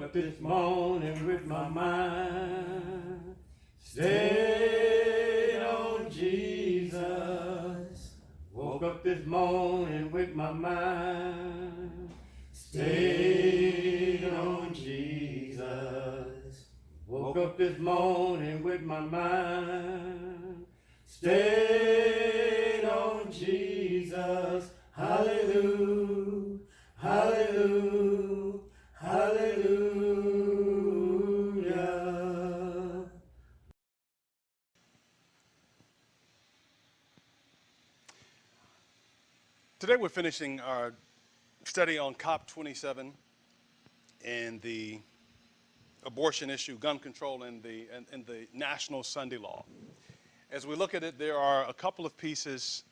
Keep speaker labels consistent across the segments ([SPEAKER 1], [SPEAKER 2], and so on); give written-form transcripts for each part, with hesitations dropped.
[SPEAKER 1] up this morning with my mind stayed on Jesus. Woke up this morning with my mind stayed on Jesus. Woke up this morning with my mind stayed on Jesus. Hallelujah, hallelujah, hallelujah.
[SPEAKER 2] Today we're finishing our study on COP27 and the abortion issue, gun control, and the National Sunday Law. As we look at it, there are a couple of pieces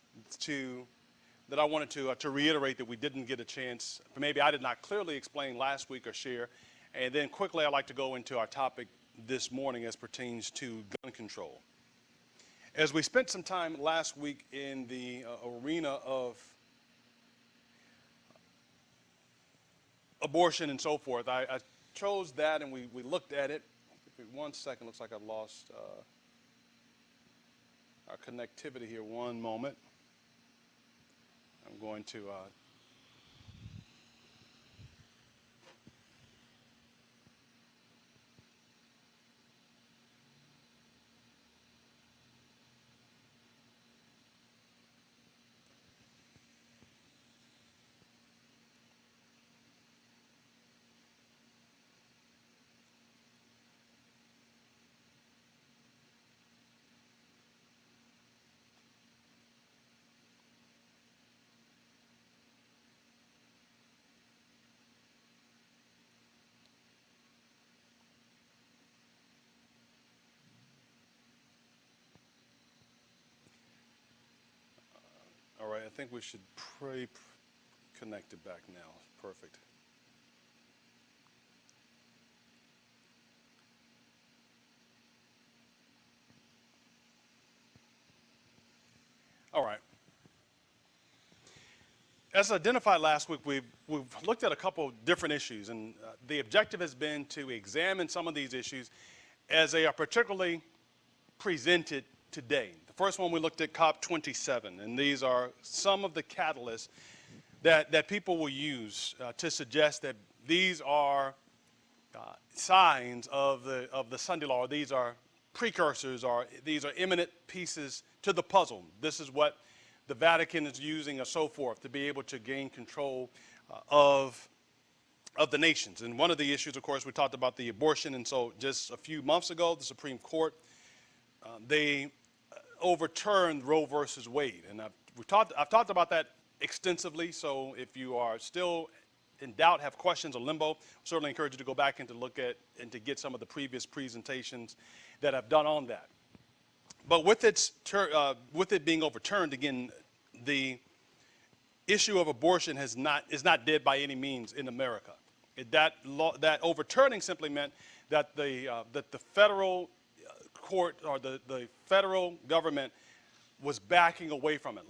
[SPEAKER 2] that I wanted to reiterate that we didn't get a chance, maybe I did not clearly explain last week or share. And then quickly I'd like to go into our topic this morning as pertains to gun control. As we spent some time last week in the arena of abortion and so forth, I chose that and we looked at it. Give me 1 second, looks like I lost our connectivity here. One moment. I'm going to all right, I think we should pray connected back now. Perfect. All right. As identified last week, we've looked at a couple of different issues, and the objective has been to examine some of these issues as they are particularly presented today. The first one we looked at COP27, and these are some of the catalysts that people will use to suggest that these are signs of the Sunday Law, or these are precursors, or these are imminent pieces to the puzzle. This is what the Vatican is using, or so forth, to be able to gain control of the nations. And one of the issues, of course, we talked about the abortion, and so just a few months ago, the Supreme Court, they overturned Roe versus Wade. And I've talked about that extensively, so if you are still in doubt, have questions or limbo, I certainly encourage you to go back and to look at and to get some of the previous presentations that I've done on that. But with it being overturned, again, the issue of abortion is not dead by any means in America. That overturning simply meant that the federal court, or the federal government, was backing away from it,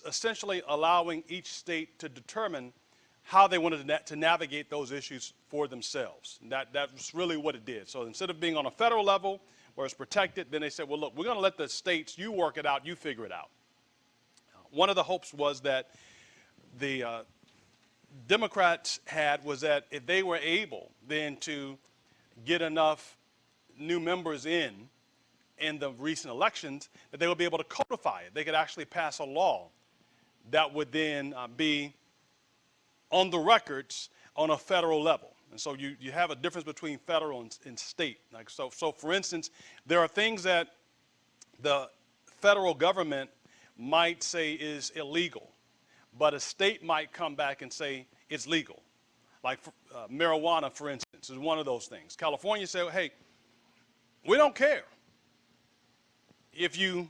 [SPEAKER 2] essentially allowing each state to determine how they wanted to navigate those issues for themselves. That was really what it did. So instead of being on a federal level where it's protected, then they said, well, look, we're going to let the states, you work it out, you figure it out. One of the hopes was that the Democrats had was that if they were able then to get enough new members in the recent elections, that they would be able to codify it. They could actually pass a law that would then be on the records on a federal level. And so you have a difference between federal and state. Like so for instance, there are things that the federal government might say is illegal, but a state might come back and say it's legal. Like marijuana, for instance, is one of those things. California said, hey, we don't care if you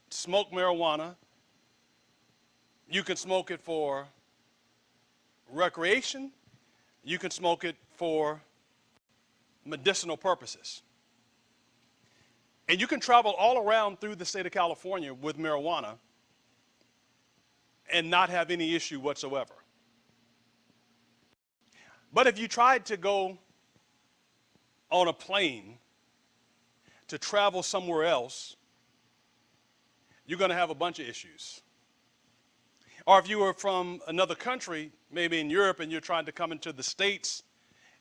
[SPEAKER 2] smoke marijuana. You can smoke it for recreation. You can smoke it for medicinal purposes. And you can travel all around through the state of California with marijuana and not have any issue whatsoever. But if you tried to go on a plane to travel somewhere else, you're going to have a bunch of issues. Or if you were from another country, maybe in Europe, and you're trying to come into the States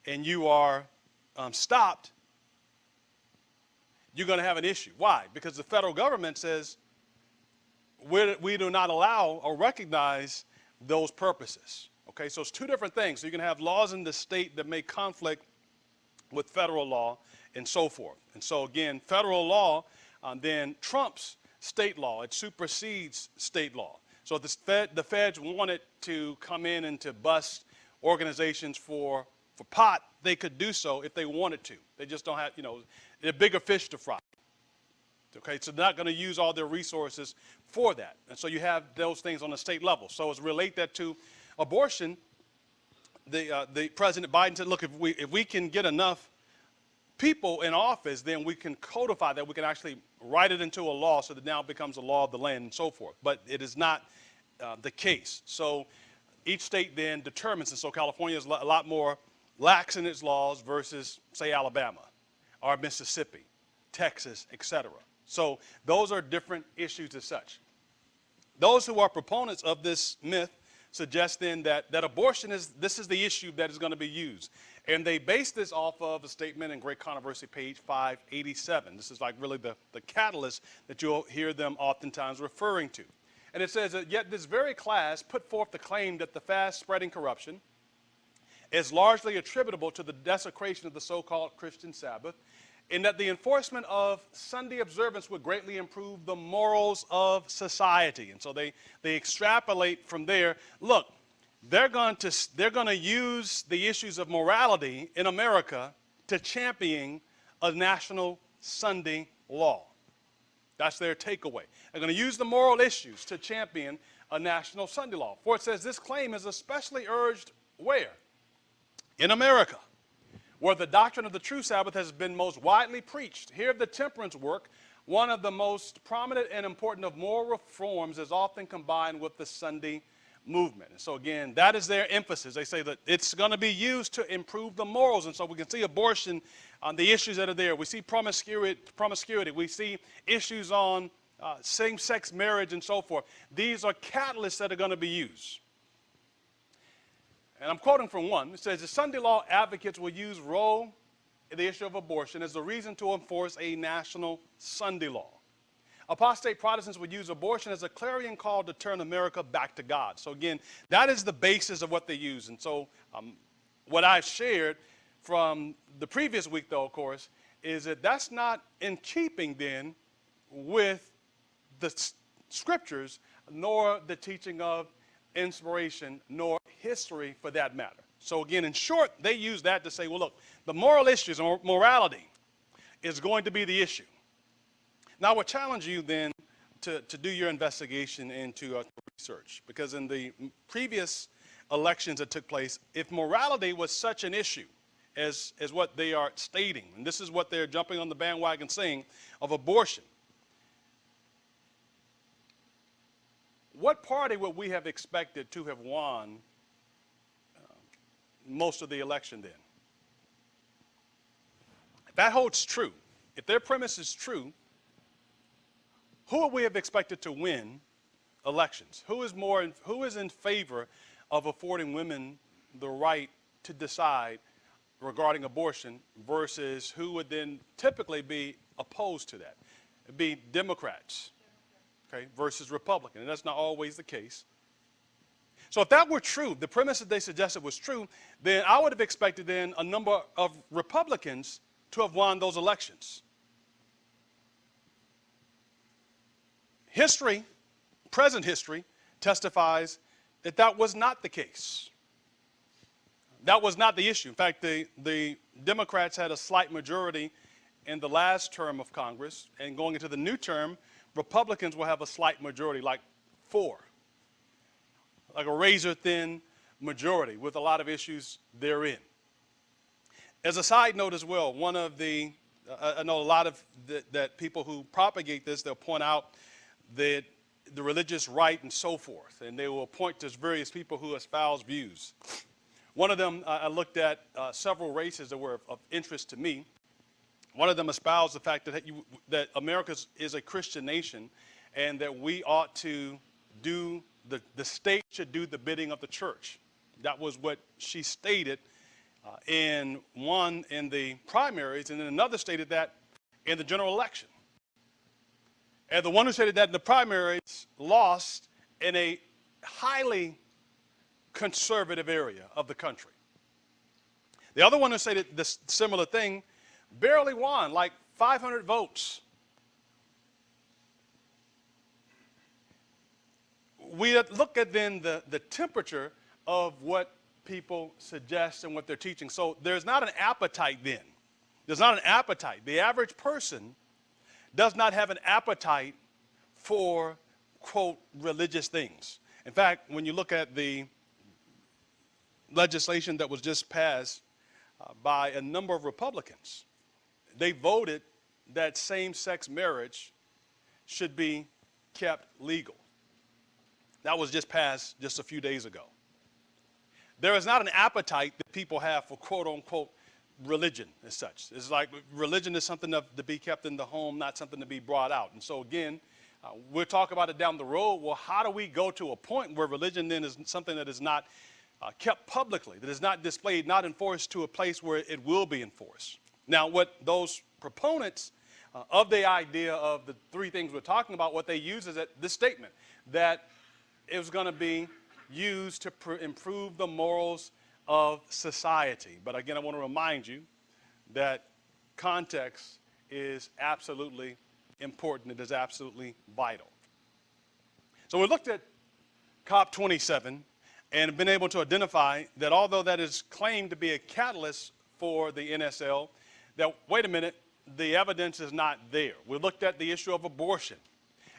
[SPEAKER 2] and you are stopped, you're going to have an issue. Why? Because the federal government says we do not allow or recognize those purposes. Okay, so it's two different things. So you can have laws in the state that may conflict with federal law and so forth. And so again, federal law then trumps state law. It supersedes state law. So if the feds wanted to come in and to bust organizations for pot, they could do so if they wanted to. They just don't have, they're bigger fish to fry. Okay, so they're not going to use all their resources for that. And so you have those things on the state level. So as relate that to abortion, the President Biden said, look, if we can get enough people in office, then we can codify that. We can actually write it into a law so that now it becomes a law of the land and so forth. But it is not the case. So each state then determines, and so California is a lot more lax in its laws versus, say, Alabama or Mississippi, Texas, etc. So those are different issues as such. Those who are proponents of this myth suggest then that abortion is the issue that is going to be used. And they base this off of a statement in Great Controversy, page 587. This is like really the catalyst that you'll hear them oftentimes referring to. And it says that yet this very class put forth the claim that the fast-spreading corruption is largely attributable to the desecration of the so-called Christian Sabbath, in that the enforcement of Sunday observance would greatly improve the morals of society. And so they extrapolate from there. Look, they're going to use the issues of morality in America to champion a national Sunday law. That's their takeaway. They're going to use the moral issues to champion a national Sunday law. For it says this claim is especially urged where? In America, where the doctrine of the true Sabbath has been most widely preached. Here, the temperance work, one of the most prominent and important of moral reforms, is often combined with the Sunday movement. And so again, that is their emphasis. They say that it's going to be used to improve the morals. And so we can see abortion on the issues that are there. We see promiscuity. We see issues on same-sex marriage and so forth. These are catalysts that are going to be used. And I'm quoting from one. It says, the Sunday law advocates will use Roe, the issue of abortion, as the reason to enforce a national Sunday law. Apostate Protestants would use abortion as a clarion call to turn America back to God. So again, that is the basis of what they use. And so what I've shared from the previous week, though, of course, is that that's not in keeping then with the scriptures, nor the teaching of inspiration, nor history for that matter. So again, in short, they use that to say, well, look, the moral issues or morality is going to be the issue. Now, I would challenge you then to do your investigation into research, because in the previous elections that took place, if morality was such an issue as what they are stating, and this is what they're jumping on the bandwagon saying of abortion, what party would we have expected to have won most of the election then? If that holds true, if their premise is true, who would we have expected to win elections? Who is in favor of affording women the right to decide regarding abortion versus who would then typically be opposed to that? It'd be Democrats, okay, versus Republicans, and that's not always the case. So if that were true, the premise that they suggested was true, then I would have expected then a number of Republicans to have won those elections. History, present history, testifies that that was not the case. That was not the issue. In fact, the Democrats had a slight majority in the last term of Congress, and going into the new term, Republicans will have a slight majority, like 4. Like a razor-thin majority with a lot of issues therein. As a side note as well, one of the, I know a lot of that people who propagate this, they'll point out that the religious right and so forth, and they will point to various people who espouse views. One of them, I looked at several races that were of interest to me. One of them espoused the fact that America is a Christian nation and that we ought to do, the state should do the bidding of the church. That was what she stated in the primaries, and then another stated that in the general election. And the one who stated that in the primaries lost in a highly conservative area of the country. The other one who stated this similar thing barely won, like 500 votes. We look at then the temperature of what people suggest and what they're teaching. So there's not an appetite then. There's not an appetite. The average person does not have an appetite for, quote, religious things. In fact, when you look at the legislation that was just passed by a number of Republicans, they voted that same-sex marriage should be kept legal. That was just passed just a few days ago. There is not an appetite that people have for quote-unquote religion as such. It's like religion is something to be kept in the home, not something to be brought out. And so again, we'll talk about it down the road. Well, how do we go to a point where religion then is something that is not kept publicly, that is not displayed, not enforced to a place where it will be enforced? Now, what those proponents of the idea of the three things we're talking about, what they use is this statement, that it was going to be used to improve the morals of society. But again, I want to remind you that context is absolutely important. It is absolutely vital. So we looked at COP27 and been able to identify that although that is claimed to be a catalyst for the NSL, that, wait a minute, the evidence is not there. We looked at the issue of abortion.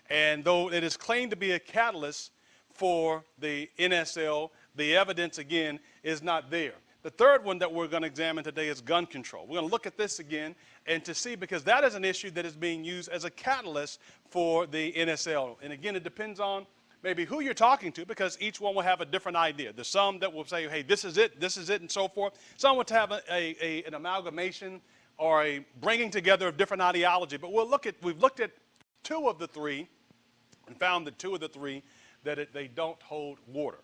[SPEAKER 2] And though it is claimed to be a catalyst for the NSL, the evidence, again, is not there. The third one that we're going to examine today is gun control. We're going to look at this again and to see, because that is an issue that is being used as a catalyst for the NSL. And again, it depends on maybe who you're talking to, because each one will have a different idea. There's some that will say, hey, this is it, and so forth. Some will have an amalgamation or a bringing together of different ideology. But we've looked at two of the three and found that two of the three that they don't hold water.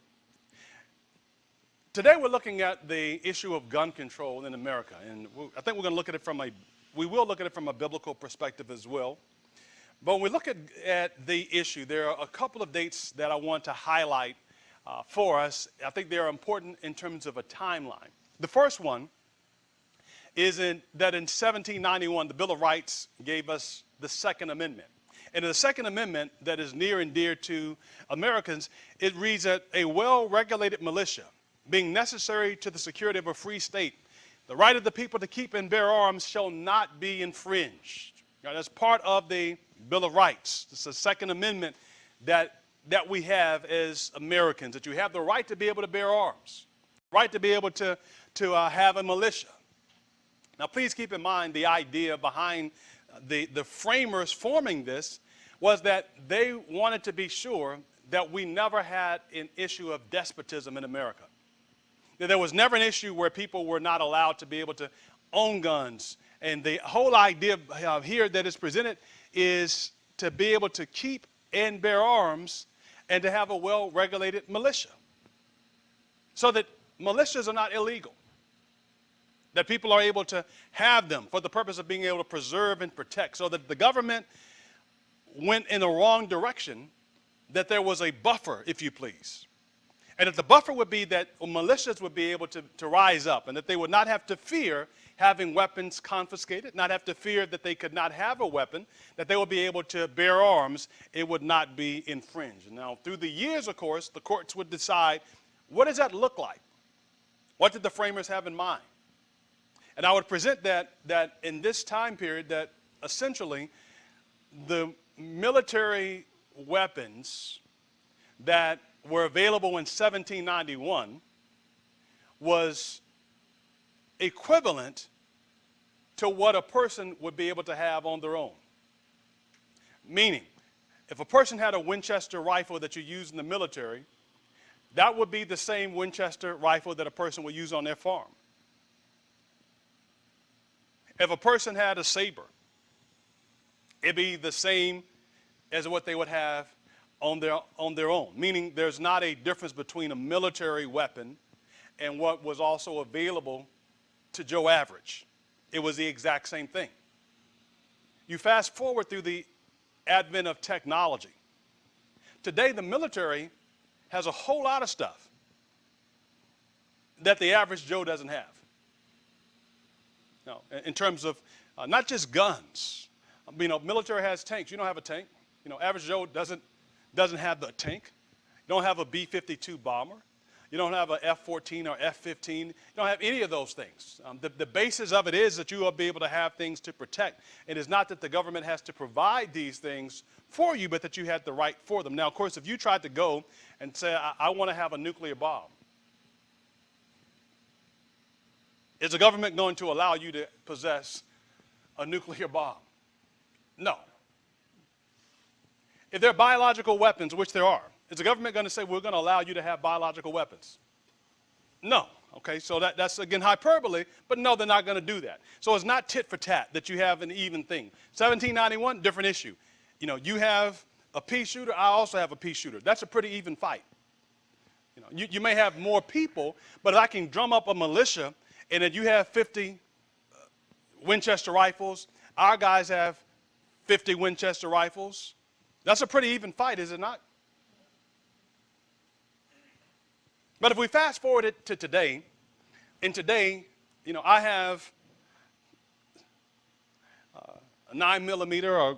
[SPEAKER 2] Today we're looking at the issue of gun control in America, and I think we're going to look at it we will look at it from a biblical perspective as well. But when we look at the issue, there are a couple of dates that I want to highlight for us. I think they are important in terms of a timeline. The first one is that in 1791, the Bill of Rights gave us the Second Amendment. And in the Second Amendment, that is near and dear to Americans, it reads that a well-regulated militia, being necessary to the security of a free state, the right of the people to keep and bear arms shall not be infringed. Now, that's part of the Bill of Rights. It's the Second Amendment that we have as Americans, that you have the right to be able to bear arms, right to be able to have a militia. Now, please keep in mind the idea behind the framers forming this was that they wanted to be sure that we never had an issue of despotism in America. That there was never an issue where people were not allowed to be able to own guns. And the whole idea here that is presented is to be able to keep and bear arms and to have a well-regulated militia. So that militias are not illegal. That people are able to have them for the purpose of being able to preserve and protect. So that the government went in the wrong direction, that there was a buffer, if you please. And that the buffer would be that militias would be able to rise up, and that they would not have to fear having weapons confiscated, not have to fear that they could not have a weapon, that they would be able to bear arms, it would not be infringed. Now, through the years, of course, the courts would decide, what does that look like? What did the framers have in mind? And I would present that in this time period, that essentially the military weapons that were available in 1791 was equivalent to what a person would be able to have on their own. Meaning, if a person had a Winchester rifle that you use in the military, that would be the same Winchester rifle that a person would use on their farm. If a person had a saber, it'd be the same as what they would have on their own, meaning there's not a difference between a military weapon and what was also available to Joe Average. It was the exact same thing. You fast forward through the advent of technology. Today, the military has a whole lot of stuff that the average Joe doesn't have. No, in terms of not just guns. Military has tanks. You don't have a tank. Average Joe doesn't have the tank. You don't have a B-52 bomber. You don't have a F-14 or F-15. You don't have any of those things. The basis of it is that you will be able to have things to protect. It is not that the government has to provide these things for you, but that you had the right for them. Now, of course, if you tried to go and say, I want to have a nuclear bomb, is the government going to allow you to possess a nuclear bomb? No. If there are biological weapons, which there are, is the government going to say, we're going to allow you to have biological weapons? No. Okay, so that's, again, hyperbole, but no, they're not going to do that. So it's not tit for tat that you have an even thing. 1791, different issue. You have a pea shooter, I also have a pea shooter. That's a pretty even fight. You may have more people, but if I can drum up a militia and then you have 50 Winchester rifles, our guys have 50 Winchester rifles, that's a pretty even fight, is it not? But if we fast forward it to today, and today, I have a 9mm,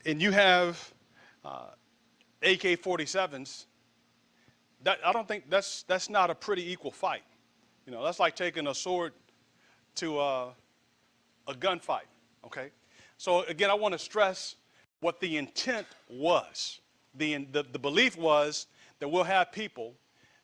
[SPEAKER 2] and you have AK-47s. I don't think that's not a pretty equal fight. That's like taking a sword to a gunfight. Okay, so again, I want to stress what the intent was. The belief was that we'll have people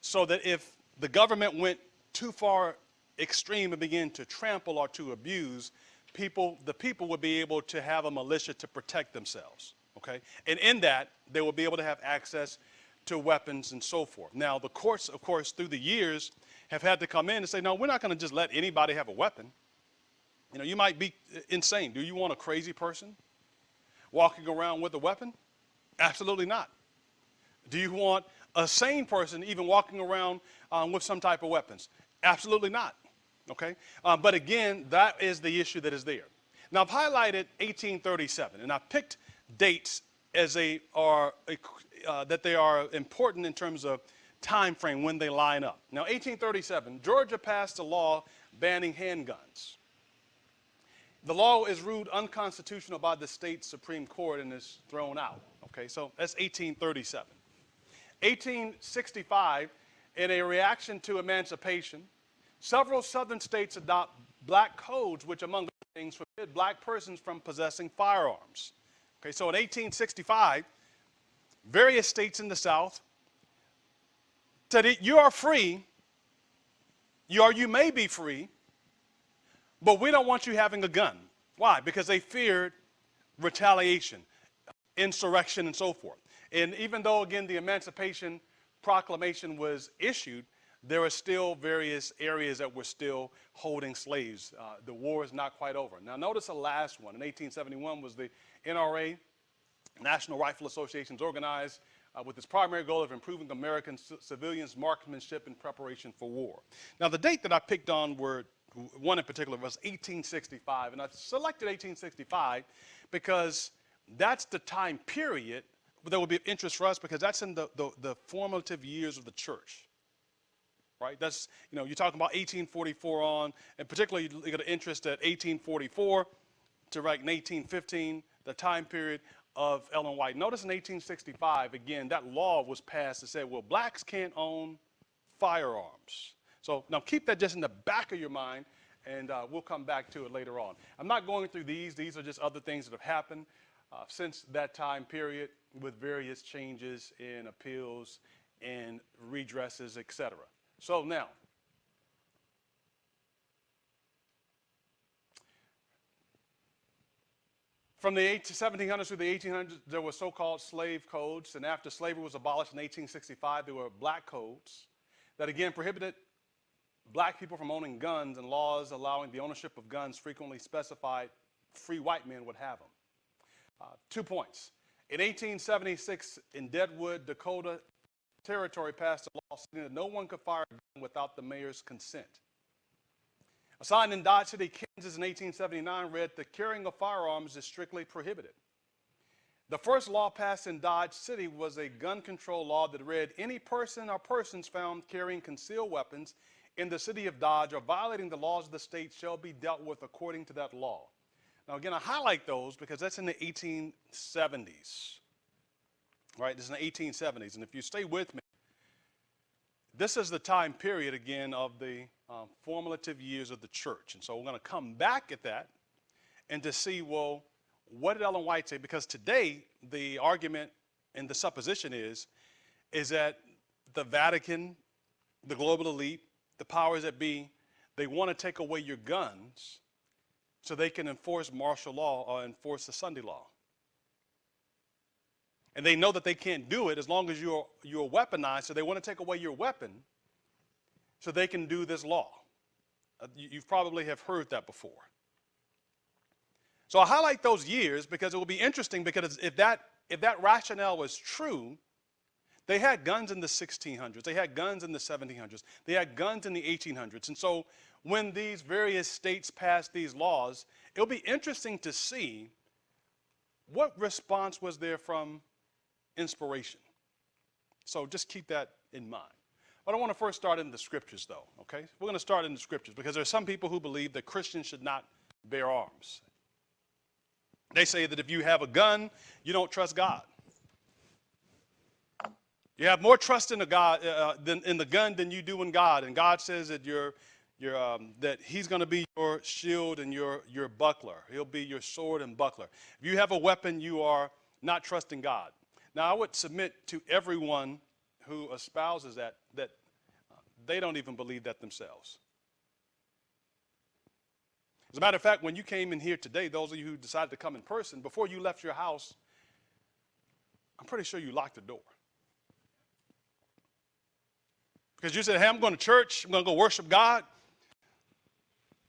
[SPEAKER 2] so that if the government went too far extreme and began to trample or to abuse, the people would be able to have a militia to protect themselves, okay? And in that, they will be able to have access to weapons and so forth. Now, the courts, of course, through the years, have had to come in and say, no, we're not going to just let anybody have a weapon. You might be insane. Do you want a crazy person walking around with a weapon? Absolutely not. Do you want a sane person even walking around with some type of weapons? Absolutely not. Okay? But again, that is the issue that is there. Now, I've highlighted 1837, and I picked dates as that they are important in terms of time frame when they line up. Now, 1837, Georgia passed a law banning handguns. The law is ruled unconstitutional by the state Supreme Court and is thrown out. Okay, so that's 1837. 1865, in a reaction to emancipation, several southern states adopt black codes, which, among other things, forbid black persons from possessing firearms. Okay, so in 1865, various states in the South said you are free, you may be free, but we don't want you having a gun. Why? Because they feared retaliation, insurrection, and so forth. And even though, again, the Emancipation Proclamation was issued, there are still various areas that were still holding slaves. The war is not quite over. Now, notice the last one. In 1871 was the NRA, National Rifle Associations, organized with its primary goal of improving American civilians' marksmanship in preparation for war. Now, the date that I picked on one in particular was 1865, and I selected 1865 because that's the time period that would be of interest for us, because that's in the formative years of the church, right? That's, you're talking about 1844 on, and particularly you got an interest at 1844 to like 1815, the time period of Ellen White. Notice in 1865, again, that law was passed that said, well, blacks can't own firearms. So now keep that just in the back of your mind, and we'll come back to it later on. I'm not going through these. These are just other things that have happened since that time period, with various changes in appeals and redresses, etc. So now, from the 1700s through the 1800s, there were so-called slave codes, and after slavery was abolished in 1865, there were black codes that again prohibited black people from owning guns and laws allowing the ownership of guns frequently specified free white men would have them. 2 points. In 1876, in Deadwood, Dakota Territory passed a law stating that no one could fire a gun without the mayor's consent. A sign in Dodge City, Kansas in 1879 read, "The carrying of firearms is strictly prohibited." The first law passed in Dodge City was a gun control law that read, "Any person or persons found carrying concealed weapons in the city of Dodge or violating the laws of the state shall be dealt with according to that law." Now, again, I highlight those because that's in the 1870s, right? This is in the 1870s. And if you stay with me, this is the time period, again, of the formative years of the church. And so we're going to come back at that and to see, well, what did Ellen White say? Because today, the argument and the supposition is that the Vatican, the global elite, the powers that be, they want to take away your guns so they can enforce martial law or enforce the Sunday law. And they know that they can't do it as long as you're weaponized, so they want to take away your weapon so they can do this law. You probably have heard that before. So I highlight those years because it will be interesting, because if that rationale was true, they had guns in the 1600s, they had guns in the 1700s, they had guns in the 1800s. And so when these various states passed these laws, it'll be interesting to see what response was there from inspiration. So just keep that in mind. But I want to first start in the scriptures, though, okay? We're going to start in the scriptures because there are some people who believe that Christians should not bear arms. They say that if you have a gun, you don't trust God. You have more trust in the gun than you do in God, and God says that that He's going to be your shield and your buckler. He'll be your sword and buckler. If you have a weapon, you are not trusting God. Now, I would submit to everyone who espouses that they don't even believe that themselves. As a matter of fact, when you came in here today, those of you who decided to come in person, before you left your house, I'm pretty sure you locked the door. Because you said, hey, I'm going to church, I'm going to go worship God,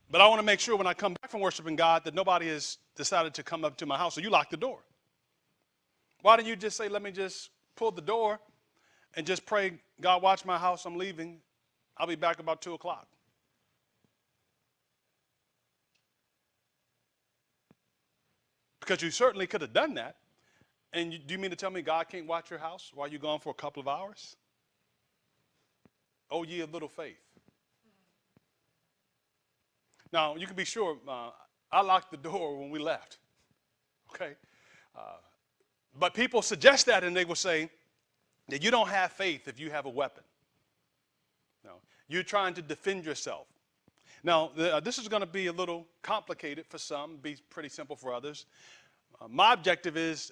[SPEAKER 2] but I want to make sure when I come back from worshiping God that nobody has decided to come up to my house, so you locked the door. Why didn't you just say, let me just pull the door and just pray, God, watch my house, I'm leaving, I'll be back about 2 o'clock. Because you certainly could have done that. And do you mean to tell me God can't watch your house while you're gone for a couple of hours? Oh, ye of little faith. Now, you can be sure I locked the door when we left. Okay? But people suggest that, and they will say that you don't have faith if you have a weapon. No, you're trying to defend yourself. Now, this is going to be a little complicated for some, be pretty simple for others. My objective is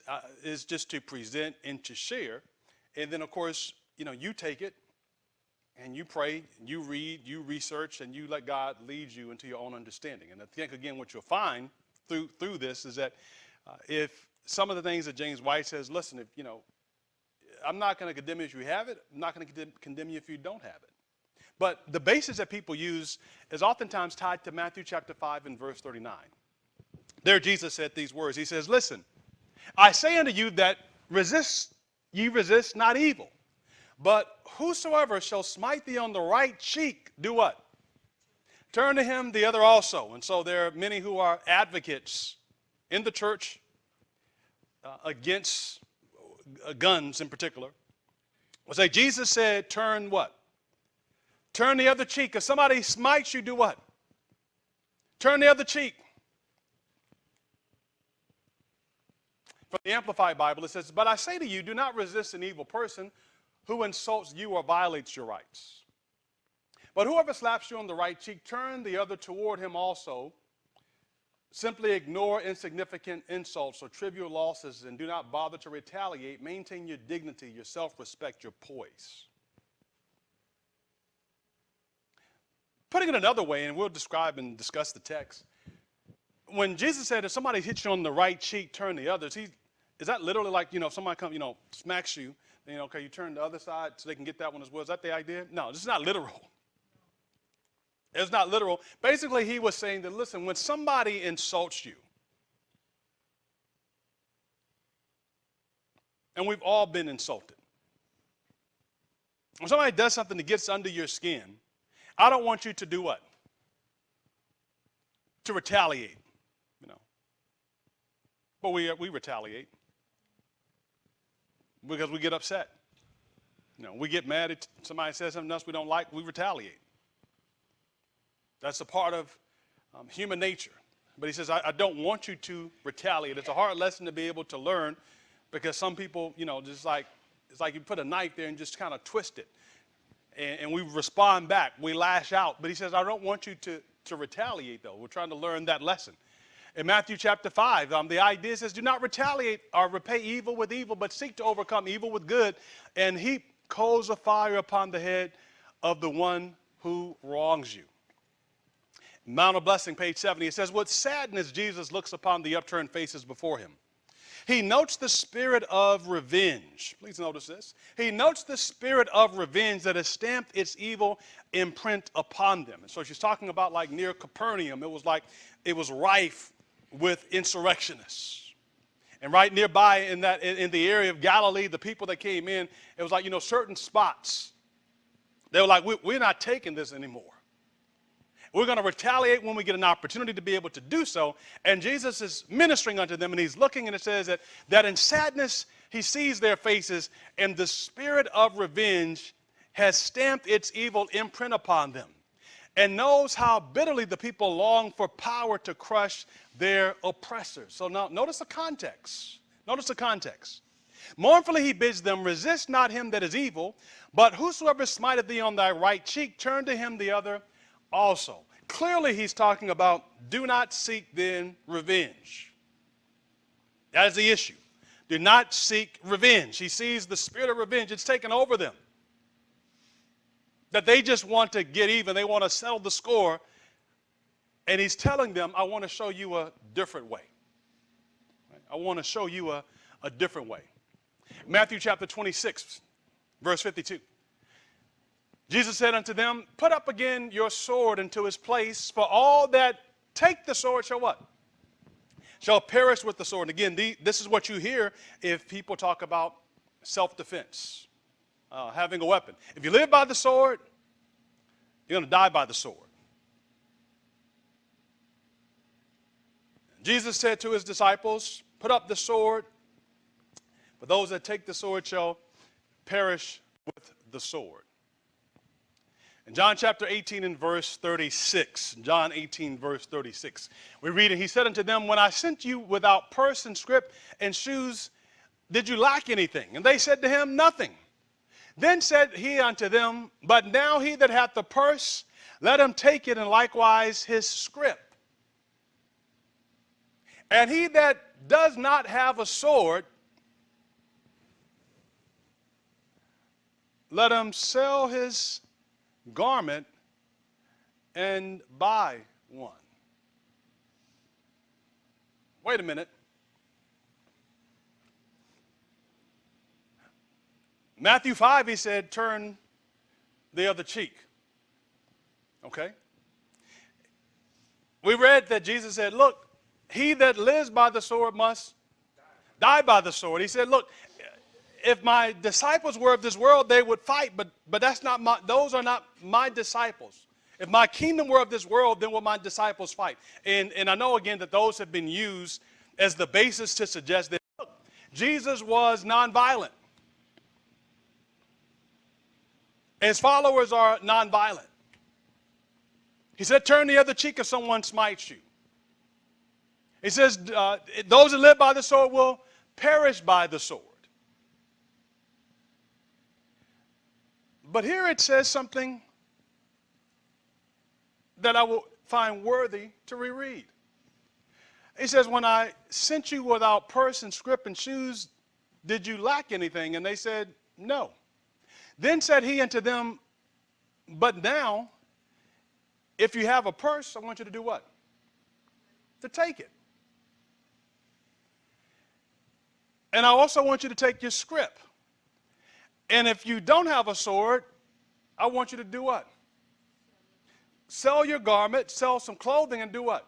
[SPEAKER 2] just to present and to share. And then, of course, you take it and you pray, you read, you research, and you let God lead you into your own understanding. And I think, again, what you'll find through this is that if some of the things that James White says, listen, if I'm not going to condemn you if you have it. I'm not going to condemn you if you don't have it. But the basis that people use is oftentimes tied to Matthew chapter 5 and verse 39. There Jesus said these words. He says, listen, I say unto you that ye resist not evil, but whosoever shall smite thee on the right cheek, do what? Turn to him the other also. And so there are many who are advocates in the church against guns in particular. Will say Jesus said, turn what? Turn the other cheek. If somebody smites you, do what? Turn the other cheek. From the Amplified Bible, it says, but I say to you, do not resist an evil person who insults you or violates your rights. But whoever slaps you on the right cheek, turn the other toward him also. Simply ignore insignificant insults or trivial losses and do not bother to retaliate. Maintain your dignity, your self-respect, your poise. Putting it another way, and we'll describe and discuss the text, when Jesus said if somebody hits you on the right cheek, turn the other, is that literally like, if somebody comes, smacks you, then, okay, you turn the other side so they can get that one as well? Is that the idea? No, this is not literal. It's not literal. Basically, he was saying that, listen, when somebody insults you, and we've all been insulted. When somebody does something that gets under your skin, I don't want you to do what? To retaliate, you know. But we retaliate because we get upset. You know, we get mad at somebody says something else we don't like, we retaliate. That's a part of human nature. But he says, I don't want you to retaliate. It's a hard lesson to be able to learn because some people, you know, just like, it's like you put a knife there and just kind of twist it. And we respond back. We lash out. But he says, I don't want you to retaliate, though. We're trying to learn that lesson. In Matthew chapter 5, the idea says, do not retaliate or repay evil with evil, but seek to overcome evil with good and heap coals of fire upon the head of the one who wrongs you. Mount of Blessing, page 70, it says, with sadness Jesus looks upon the upturned faces before him. He notes the spirit of revenge. Please notice this. He notes the spirit of revenge that has stamped its evil imprint upon them. And so she's talking about like near Capernaum. It was rife with insurrectionists. And right nearby in the area of Galilee, the people that came in, it was like, you know, certain spots. They were like, we're not taking this anymore. We're going to retaliate when we get an opportunity to be able to do so. And Jesus is ministering unto them, and he's looking, and it says that in sadness he sees their faces, and the spirit of revenge has stamped its evil imprint upon them, and knows how bitterly the people long for power to crush their oppressors. So now notice the context. Notice the context. Mournfully he bids them, resist not him that is evil, but whosoever smiteth thee on thy right cheek, turn to him the other also. Clearly he's talking about do not seek then revenge. That is the issue. Do not seek revenge. He sees the spirit of revenge. It's taken over them. That they just want to get even. They want to settle the score. And he's telling them, I want to show you a different way. I want to show you a different way. Matthew chapter 26, verse 52. Jesus said unto them, put up again your sword into his place, for all that take the sword shall what? Shall perish with the sword. And again, this is what you hear if people talk about self-defense, having a weapon. If you live by the sword, you're going to die by the sword. Jesus said to his disciples, put up the sword, for those that take the sword shall perish with the sword. In John chapter 18 and verse 36, John 18 verse 36, we read, and he said unto them, when I sent you without purse and scrip and shoes, did you lack anything? And they said to him, nothing. Then said he unto them, but now he that hath the purse, let him take it, and likewise his scrip. And he that does not have a sword, let him sell his garment and buy one. Wait a minute. Matthew 5, he said, turn the other cheek. Okay? We read that Jesus said, look, he that lives by the sword must die by the sword. He said, look, if my disciples were of this world, they would fight, but that's not those are not my disciples. If my kingdom were of this world, then would my disciples fight? And I know again that those have been used as the basis to suggest that look, Jesus was nonviolent. His followers are nonviolent. He said, turn the other cheek if someone smites you. He says, those that live by the sword will perish by the sword. But here it says something that I will find worthy to reread. He says, when I sent you without purse and scrip and shoes, did you lack anything? And they said, no. Then said he unto them, but now, if you have a purse, I want you to do what? To take it. And I also want you to take your scrip. And if you don't have a sword, I want you to do what? sell your garment, sell some clothing, and do what?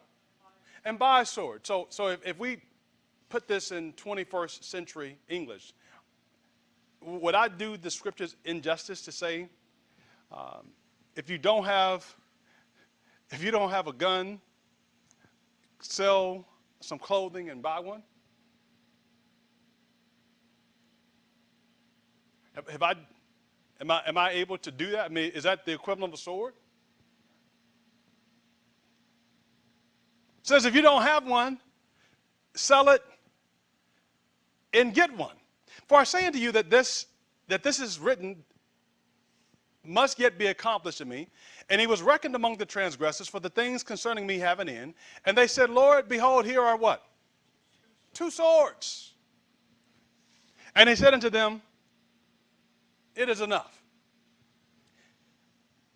[SPEAKER 2] And buy a sword. So if we put this in 21st century English, would I do the scriptures injustice to say, if you don't have a gun, sell some clothing and buy one? Am I able to do that? I mean, is that the equivalent of a sword? It says if you don't have one, sell it and get one. For I say unto you that this is written must yet be accomplished in me. And he was reckoned among the transgressors, for the things concerning me have an end. And they said, Lord, behold, here are what? 2 swords. And he said unto them, it is enough.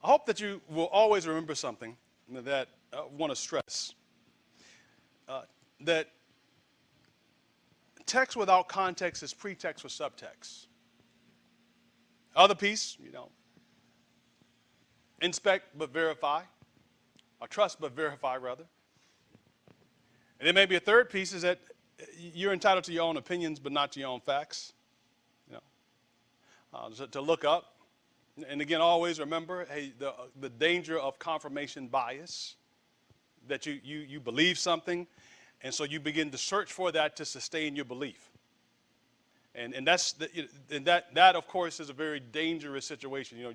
[SPEAKER 2] I hope that you will always remember something that I want to stress. That text without context is pretext with subtext. Other piece, inspect but verify, or trust but verify rather. And there may be a third piece is that you're entitled to your own opinions but not to your own facts. To look up. And again, always remember, hey, the danger of confirmation bias, that you believe something, and so you begin to search for that to sustain your belief. And that of course is a very dangerous situation.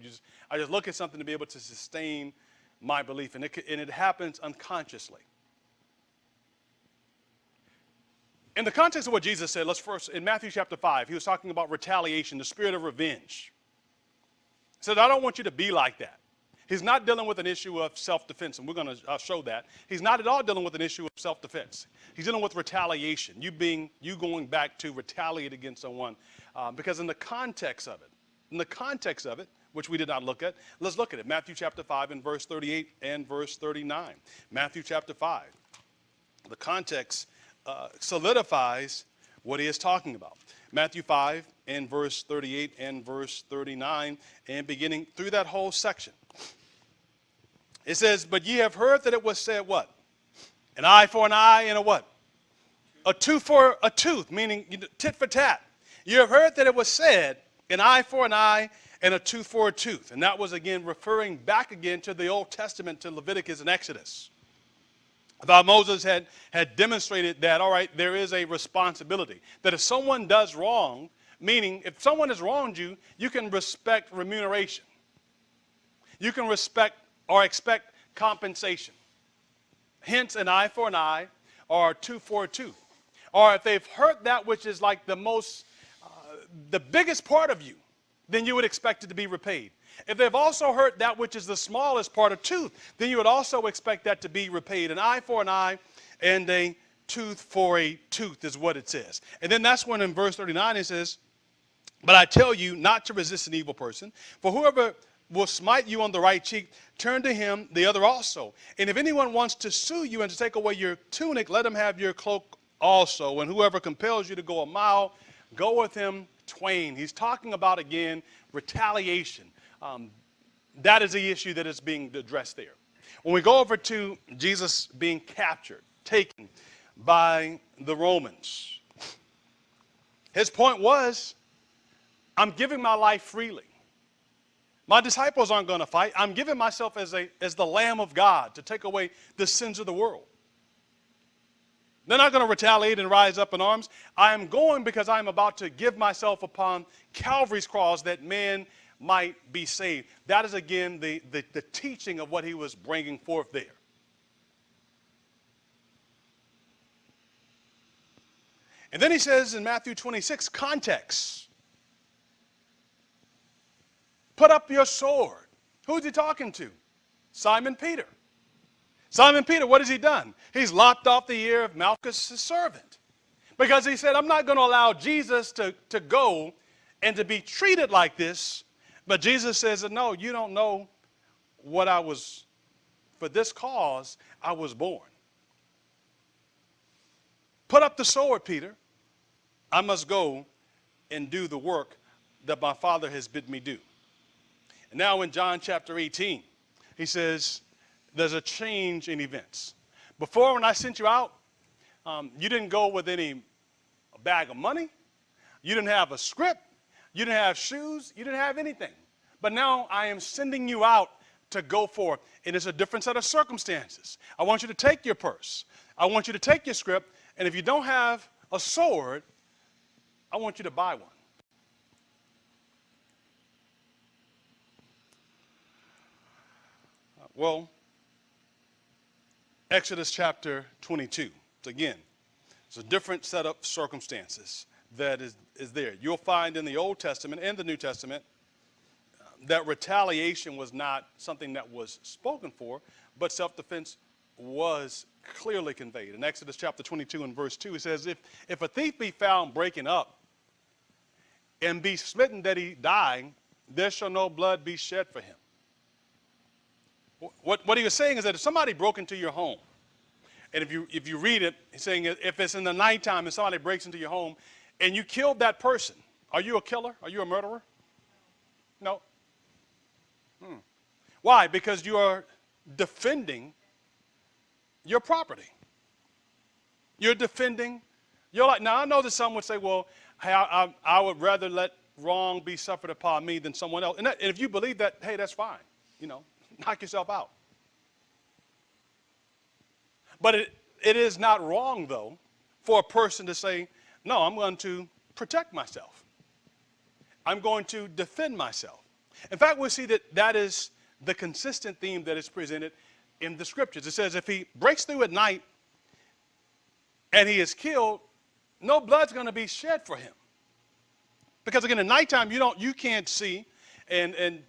[SPEAKER 2] I just look at something to be able to sustain my belief, and it happens unconsciously. In the context of what Jesus said, let's first, in Matthew chapter 5, he was talking about retaliation, the spirit of revenge. He said, I don't want you to be like that. He's not dealing with an issue of self-defense, and we're going to show that. He's not at all dealing with an issue of self-defense. He's dealing with retaliation, you going back to retaliate against someone. Because in the context of it, which we did not look at, let's look at it. Matthew chapter 5 and verse 38 and verse 39. Matthew chapter 5. The context solidifies what he is talking about. Matthew 5 and verse 38 and verse 39, and beginning through that whole section. It says, but ye have heard that it was said what? An eye for an eye and a what? A tooth for a tooth, meaning tit for tat. You have heard that it was said, an eye for an eye and a tooth for a tooth. And that was again referring back again to the Old Testament, to Leviticus and Exodus. About Moses had demonstrated that, all right, there is a responsibility. That if someone does wrong, meaning if someone has wronged you, you can respect remuneration. You can respect or expect compensation. Hence, an eye for an eye or a tooth for a tooth. Or if they've hurt that which is like the biggest part of you, then you would expect it to be repaid. If they've also hurt that which is the smallest part of tooth, then you would also expect that to be repaid. An eye for an eye and a tooth for a tooth is what it says. And then that's when in verse 39 it says, but I tell you not to resist an evil person, for whoever will smite you on the right cheek, turn to him the other also. And if anyone wants to sue you and to take away your tunic, let him have your cloak also. And whoever compels you to go a mile, go with him twain. He's talking about, again, retaliation. That is the issue that is being addressed there. When we go over to Jesus being captured, taken by the Romans, his point was, I'm giving my life freely. My disciples aren't going to fight. I'm giving myself as the Lamb of God to take away the sins of the world. They're not going to retaliate and rise up in arms. I am going because I am about to give myself upon Calvary's cross that man might be saved. That is, again, the teaching of what he was bringing forth there. And then he says in Matthew 26, context. Put up your sword. Who's he talking to? Simon Peter. Simon Peter, what has he done? He's lopped off the ear of Malchus, his servant. Because he said, I'm not going to allow Jesus to go and to be treated like this. But Jesus says, no, you don't know what I was, for this cause I was born. Put up the sword, Peter. I must go and do the work that my Father has bid me do. And now in John chapter 18, he says, there's a change in events. Before, when I sent you out, you didn't go with any bag of money. You didn't have a script. You didn't have shoes. You didn't have anything. But now I am sending you out to go forth. And it's a different set of circumstances. I want you to take your purse. I want you to take your script. And if you don't have a sword, I want you to buy one. Well, Exodus chapter 22. Again, it's a different set of circumstances that is there. You'll find in the Old Testament and the New Testament that retaliation was not something that was spoken for, but self-defense was clearly conveyed. In Exodus chapter 22 and verse 2, it says, if a thief be found breaking up and be smitten that he die, there shall no blood be shed for him. What he was saying is that if somebody broke into your home, and if you read it, he's saying if it's in the nighttime and somebody breaks into your home and you killed that person, are you a killer? Are you a murderer? No. Why? Because you are defending your property. You're defending your life. Now, I know that some would say, well, hey, I would rather let wrong be suffered upon me than someone else. And if you believe that, hey, that's fine. Knock yourself out. But it is not wrong, though, for a person to say, no, I'm going to protect myself. I'm going to defend myself. In fact, we see that is the consistent theme that is presented in the scriptures. It says if he breaks through at night and he is killed, no blood's going to be shed for him. Because again, at nighttime, you can't see, and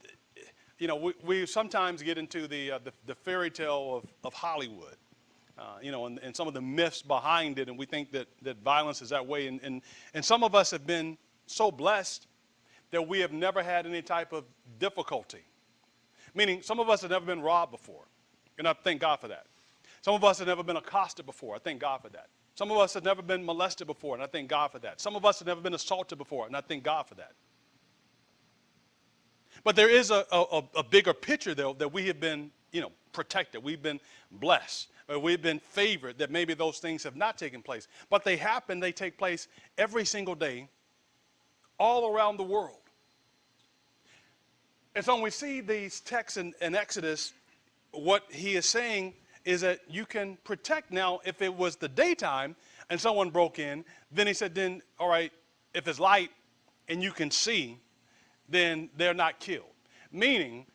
[SPEAKER 2] we sometimes get into the fairy tale of Hollywood. And some of the myths behind it, and we think that violence is that way. And some of us have been so blessed that we have never had any type of difficulty. Meaning, some of us have never been robbed before, and I thank God for that. Some of us have never been accosted before. I thank God for that. Some of us have never been molested before, and I thank God for that. Some of us have never been assaulted before, and I thank God for that. But there is a bigger picture, though, that we have been, protected. We've been blessed. Or we've been favored that maybe those things have not taken place. But they happen. They take place every single day all around the world. And so when we see these texts in Exodus, what he is saying is that you can protect. Now, if it was the daytime and someone broke in, then he said, all right, if it's light and you can see, then they're not killed. Meaning,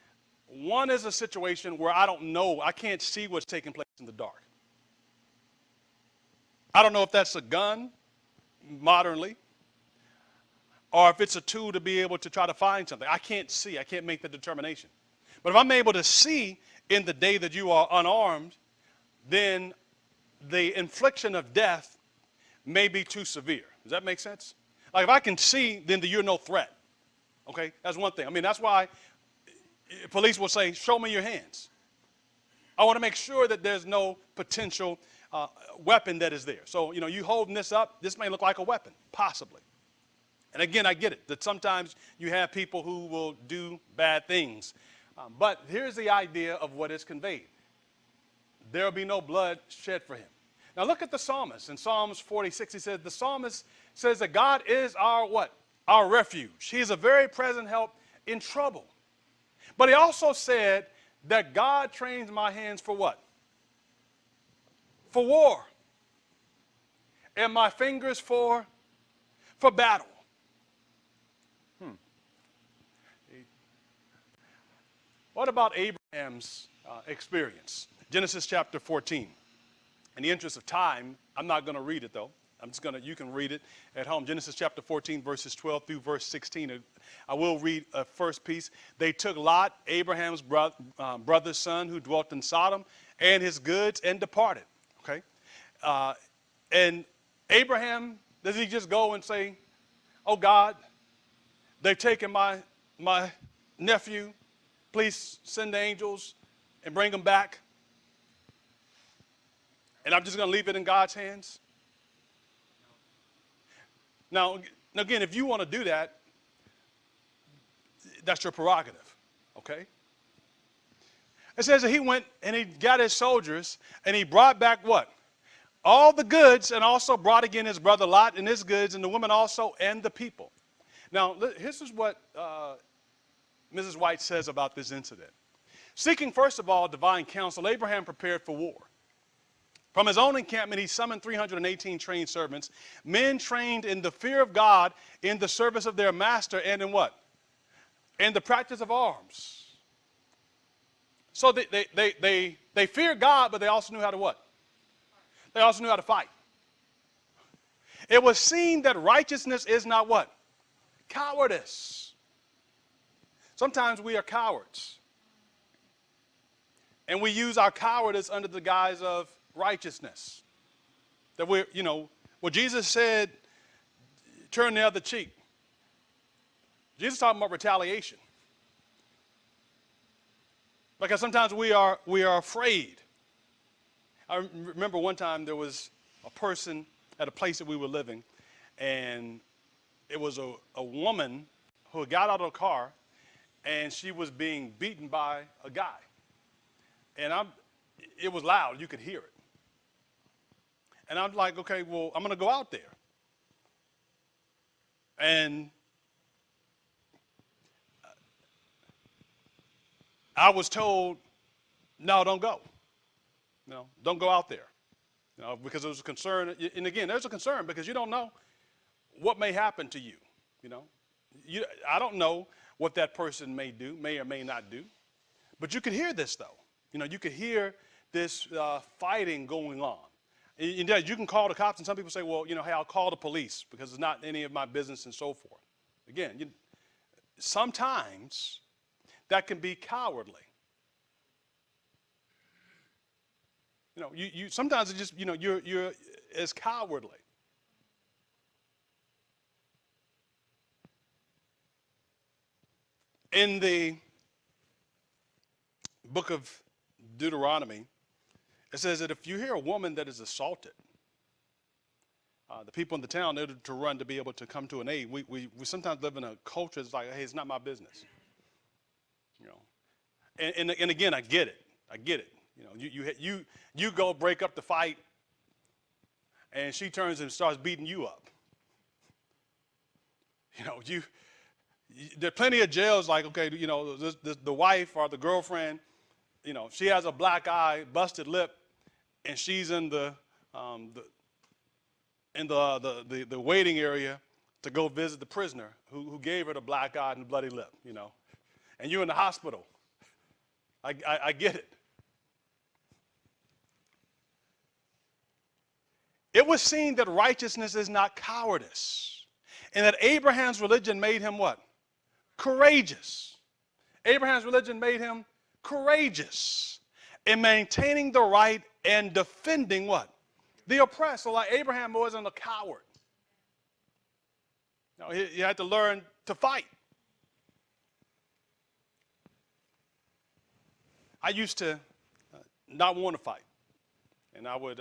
[SPEAKER 2] one is a situation where I don't know, I can't see what's taking place in the dark. I don't know if that's a gun, modernly, or if it's a tool to be able to try to find something. I can't see, I can't make the determination. But if I'm able to see in the day that you are unarmed, then the infliction of death may be too severe. Does that make sense? Like if I can see, then you're no threat. Okay, that's one thing. I mean, that's why police will say, show me your hands. I want to make sure that there's no potential weapon that is there. So, you holding this up, this may look like a weapon, possibly. And again, I get it, that sometimes you have people who will do bad things. But here's the idea of what is conveyed. There will be no blood shed for him. Now look at the psalmist. In Psalms 46, he says, the psalmist says that God is our what? Our refuge. He is a very present help in trouble. But he also said that God trains my hands for what? For war. And my fingers for battle. What about Abraham's experience? Genesis chapter 14. In the interest of time, I'm not going to read it though. You can read it at home. Genesis chapter 14, verses 12 through verse 16. I will read a first piece. They took Lot, Abraham's brother's son, who dwelt in Sodom, and his goods, and departed. Okay? And Abraham, does he just go and say, oh God, they've taken my nephew. Please send the angels and bring him back. And I'm just going to leave it in God's hands? Now, again, if you want to do that, that's your prerogative, okay? It says that he went and he got his soldiers and he brought back what? All the goods, and also brought again his brother Lot and his goods, and the women also, and the people. Now, this is what Mrs. White says about this incident. Seeking, first of all, divine counsel, Abraham prepared for war. From his own encampment, he summoned 318 trained servants, men trained in the fear of God, in the service of their master, and in what? In the practice of arms. So they feared God, but they also knew how to what? They also knew how to fight. It was seen that righteousness is not what? Cowardice. Sometimes we are cowards. And we use our cowardice under the guise of righteousness. That we're, well, Jesus said, turn the other cheek. Jesus is talking about retaliation. Because sometimes we are afraid. I remember one time there was a person at a place that we were living, and it was a woman who got out of the car, and she was being beaten by a guy. And it was loud, you could hear it. And I'm like, okay, well, I'm going to go out there. And I was told, no, don't go. Don't go out there. Because there was a concern. And again, there's a concern because you don't know what may happen to you. I don't know what that person may do, may or may not do. But you could hear this, though. You could hear this fighting going on. And you can call the cops, and some people say, well, hey, I'll call the police because it's not any of my business and so forth. Again, sometimes that can be cowardly. Sometimes it's just, you're as cowardly. In the book of Deuteronomy, it says that if you hear a woman that is assaulted, the people in the town, they're to run to be able to come to an aid. We sometimes live in a culture that's like, hey, it's not my business. And again, I get it. You go break up the fight, and she turns and starts beating you up. There are plenty of jails like, okay, the wife or the girlfriend, she has a black eye, busted lip, and she's in the waiting area to go visit the prisoner who gave her the black eye and the bloody lip, and you're in the hospital. I get it. It was seen that righteousness is not cowardice, and that Abraham's religion made him what? Courageous. Abraham's religion made him courageous in maintaining the right and defending what? The oppressed. So like Abraham wasn't a coward. He had to learn to fight. I used to not want to fight. And I would,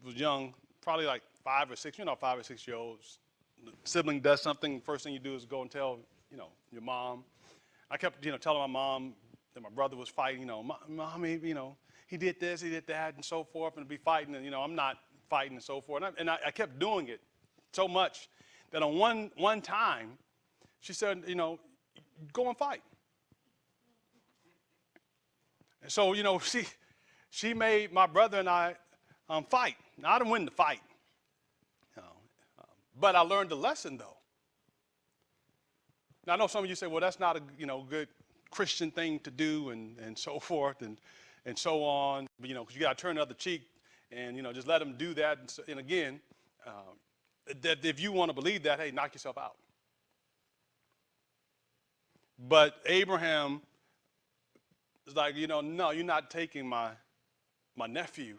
[SPEAKER 2] was young, probably like 5 or 6, 5 or 6 year olds. The sibling does something, first thing you do is go and tell, your mom. I kept, telling my mom that my brother was fighting, Mommy, he did this, he did that, and so forth, and be fighting, and, I'm not fighting and so forth. And I kept doing it so much that on one time, she said, go and fight. And so, she made my brother and I fight. Now, I didn't win the fight. But I learned a lesson, though. Now, I know some of you say, well, that's not a good Christian thing to do and so forth and so on. But, because you got to turn the other cheek and, just let them do that. And again, that if you want to believe that, hey, knock yourself out. But Abraham is like, no, you're not taking my nephew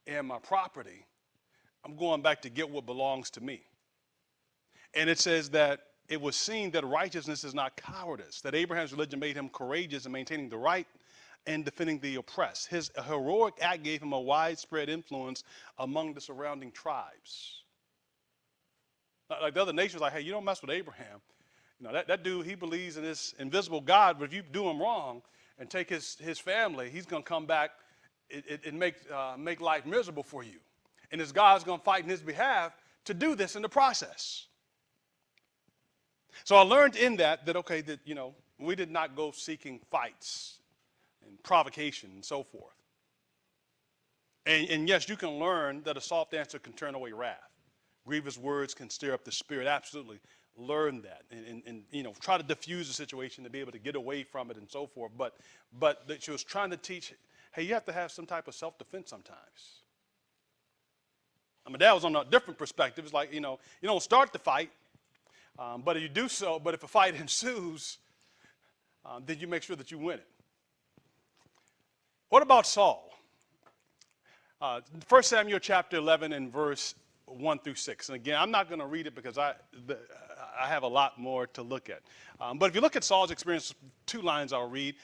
[SPEAKER 2] and my property. I'm going back to get what belongs to me. And it says that it was seen that righteousness is not cowardice, that Abraham's religion made him courageous in maintaining the right and defending the oppressed. His heroic act gave him a widespread influence among the surrounding tribes. Like the other nations, like, hey, you don't mess with Abraham. You know, that dude, he believes in this invisible God, but if you do him wrong and take his family, he's going to come back and make life miserable for you. And this God's going to fight in his behalf to do this in the process. So I learned in that, okay, that, you know, we did not go seeking fights and provocation and so forth. And yes, you can learn that a soft answer can turn away wrath. Grievous words can stir up the spirit. Absolutely. Learn that and you know, try to diffuse the situation to be able to get away from it and so forth. But that she was trying to teach, hey, you have to have some type of self-defense sometimes. I mean, that was on a different perspective. It's like, you know, you don't start the fight, but if you do so, but if a fight ensues, then you make sure that you win it. What about Saul? 1 Samuel chapter 11 and verse 1 through 6. And again, I'm not going to read it because I have a lot more to look at. But if you look at Saul's experience, 2 lines I'll read.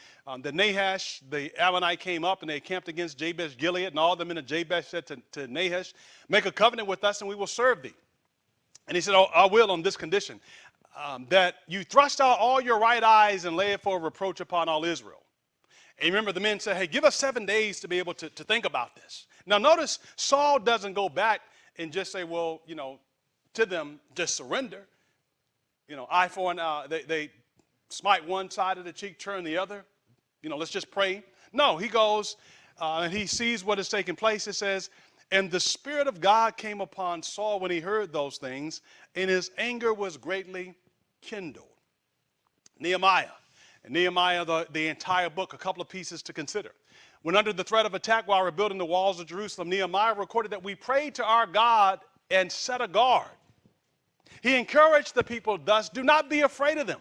[SPEAKER 2] The Nahash, the Ammonite, came up and they camped against Jabesh Gilead, and all the men of Jabesh said to Nahash, make a covenant with us and we will serve thee. And he said, oh, I will on this condition, that you thrust out all your right eyes and lay it for a reproach upon all Israel. And remember, the men said, hey, give us 7 days to be able to think about this. Now notice, Saul doesn't go back and just say, well, you know, to them, just surrender. You know, eye for an eye. They smite one side of the cheek, turn the other. You know, let's just pray. No, he goes and he sees what is taking place. It says, and the Spirit of God came upon Saul when he heard those things, and his anger was greatly kindled. Nehemiah. And Nehemiah, the entire book, a couple of pieces to consider. When under the threat of attack while rebuilding the walls of Jerusalem, Nehemiah recorded that we prayed to our God and set a guard. He encouraged the people thus, do not be afraid of them.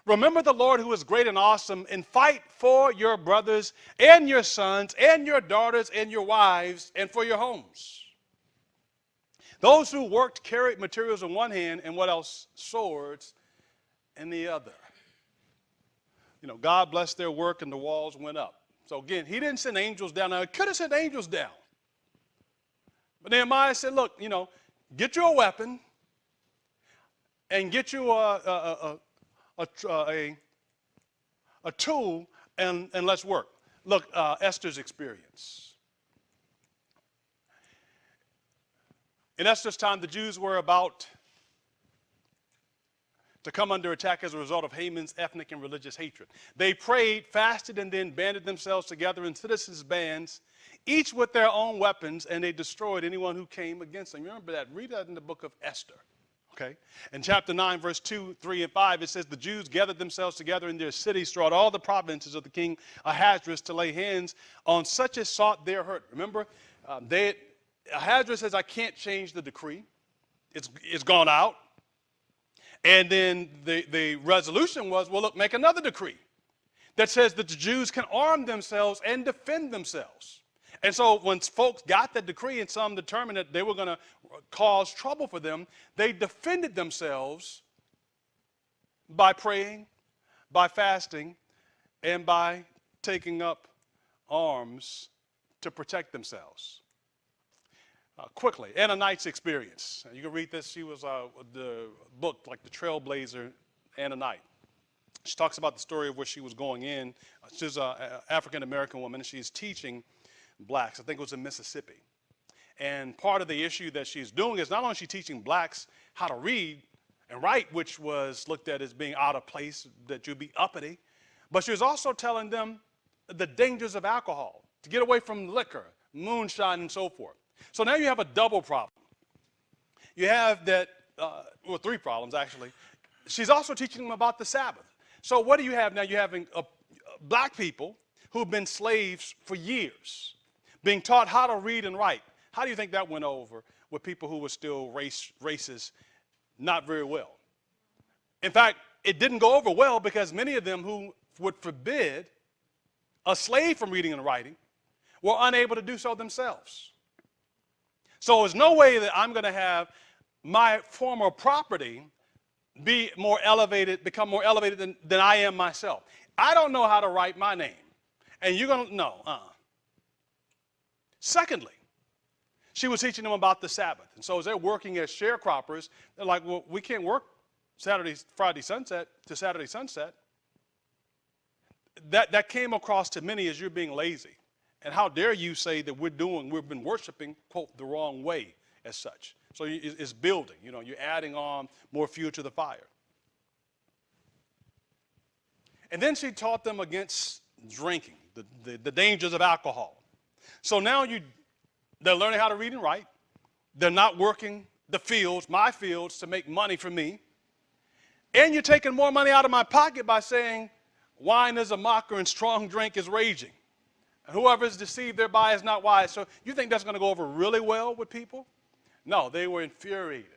[SPEAKER 2] Remember the Lord who is great and awesome, and fight for your brothers and your sons and your daughters and your wives and for your homes. Those who worked carried materials in one hand and what else? Swords in the other. You know, God blessed their work and the walls went up. So again, he didn't send angels down. Now, he could have sent angels down. But Nehemiah said, look, you know, get you a weapon and get you a tool and let's work. Look, Esther's experience. In Esther's time, the Jews were about to come under attack as a result of Haman's ethnic and religious hatred. They prayed, fasted, and then banded themselves together in citizens' bands, each with their own weapons, and they destroyed anyone who came against them. Remember that. Read that in the book of Esther. Okay? In chapter 9, verse 2, 3, and 5, it says, the Jews gathered themselves together in their cities throughout all the provinces of the king Ahasuerus to lay hands on such as sought their hurt. Remember, Ahasuerus says, I can't change the decree. It's gone out. And then the resolution was, well, look, make another decree that says that the Jews can arm themselves and defend themselves. And so when folks got that decree and some determined that they were going to cause trouble for them, they defended themselves by praying, by fasting, and by taking up arms to protect themselves. Quickly, Anna Knight's experience. You can read this. She was the book, like the trailblazer, Anna Knight. She talks about the story of where she was going in. She's an African-American woman, and she's teaching blacks. I think it was in Mississippi. And part of the issue that she's doing is not only is she teaching blacks how to read and write, which was looked at as being out of place, that you'd be uppity, but she was also telling them the dangers of alcohol, to get away from liquor, moonshine, and so forth. So now you have a double problem. You have that, well, 3 problems actually. She's also teaching them about the Sabbath. So what do you have now? You're having black people who've been slaves for years, being taught how to read and write. How do you think that went over with people who were still racist? Not very well. In fact, it didn't go over well because many of them who would forbid a slave from reading and writing were unable to do so themselves. So there's no way that I'm going to have my former property become more elevated than I am myself. I don't know how to write my name. And you're going to, no. Secondly, she was teaching them about the Sabbath. And so as they're working as sharecroppers, they're like, well, we can't work Friday sunset to Saturday sunset, that came across to many as you're being lazy. And how dare you say that we've been worshiping, quote, the wrong way as such. So it's building, you're adding on more fuel to the fire. And then she taught them against drinking, the dangers of alcohol. So now they're learning how to read and write. They're not working the fields, my fields, to make money for me. And you're taking more money out of my pocket by saying, wine is a mocker and strong drink is raging. And whoever is deceived thereby is not wise. So you think that's going to go over really well with people? No, they were infuriated.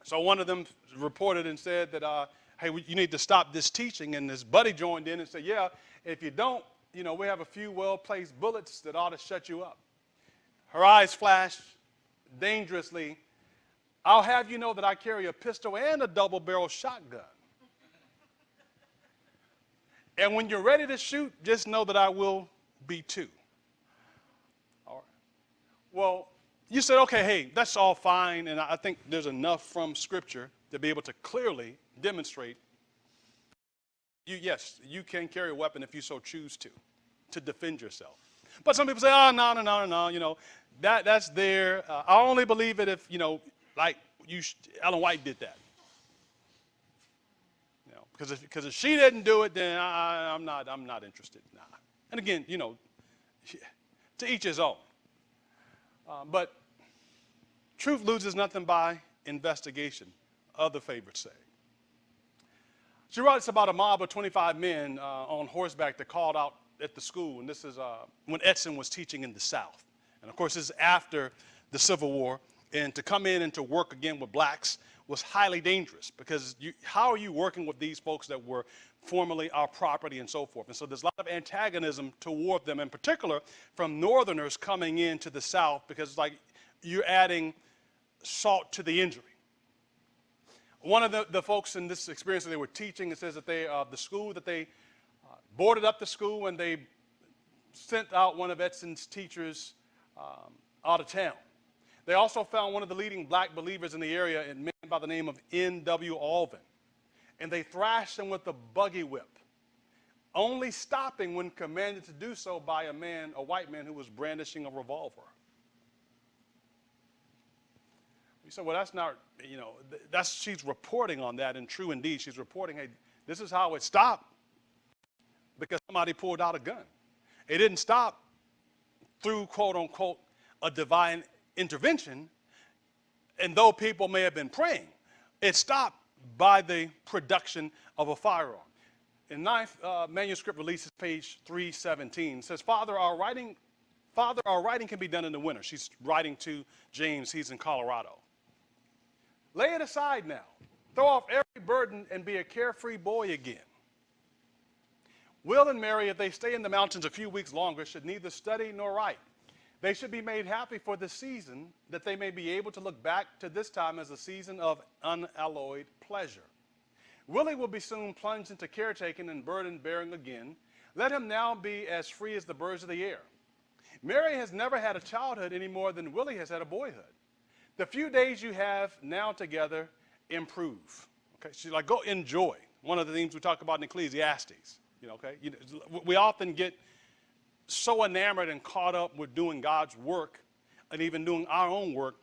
[SPEAKER 2] So one of them reported and said that, hey, you need to stop this teaching. And his buddy joined in and said, yeah, if you don't, we have a few well-placed bullets that ought to shut you up. Her eyes flashed dangerously. I'll have you know that I carry a pistol and a double-barrel shotgun. And when you're ready to shoot, just know that I will be too. All right. Well, you said, okay, hey, that's all fine, and I think there's enough from Scripture to be able to clearly demonstrate yes, you can carry a weapon if you so choose to defend yourself. But some people say, oh, no, that's there. I only believe it if, like Ellen White did that. Because if she didn't do it, then I'm not interested. Nah. And again, to each his own. But truth loses nothing by investigation, other favorites say. She writes about a mob of 25 men on horseback that called out at the school, and this is when Edson was teaching in the South. And of course, this is after the Civil War, and to come in and to work again with blacks was highly dangerous because how are you working with these folks that were formerly our property and so forth? And so there's a lot of antagonism toward them, in particular from Northerners coming into the South, because it's like you're adding salt to the injury. One of the folks in this experience that they were teaching, it says that they boarded up the school and they sent out one of Edson's teachers out of town. They also found one of the leading black believers in the area, a man by the name of N.W. Alvin. And they thrashed him with a buggy whip, only stopping when commanded to do so by a white man who was brandishing a revolver. You said, well, that's not, she's reporting on that, and true indeed, she's reporting, hey, this is how it stopped because somebody pulled out a gun. It didn't stop through, quote unquote, a divine intervention, and though people may have been praying, it stopped by the production of a firearm. In ninth manuscript releases, page 317, says, Father, our writing can be done in the winter. She's writing to James, he's in Colorado. Lay it aside now. Throw off every burden and be a carefree boy again. Will and Mary, if they stay in the mountains a few weeks longer, should neither study nor write. They should be made happy for the season, that they may be able to look back to this time as a season of unalloyed pleasure. Willie will be soon plunged into caretaking and burden bearing again. Let him now be as free as the birds of the air. Mary has never had a childhood any more than Willie has had a boyhood. The few days you have now together, improve. Okay, she's like, go enjoy. One of the things we talk about in Ecclesiastes. We often get so enamored and caught up with doing God's work and even doing our own work.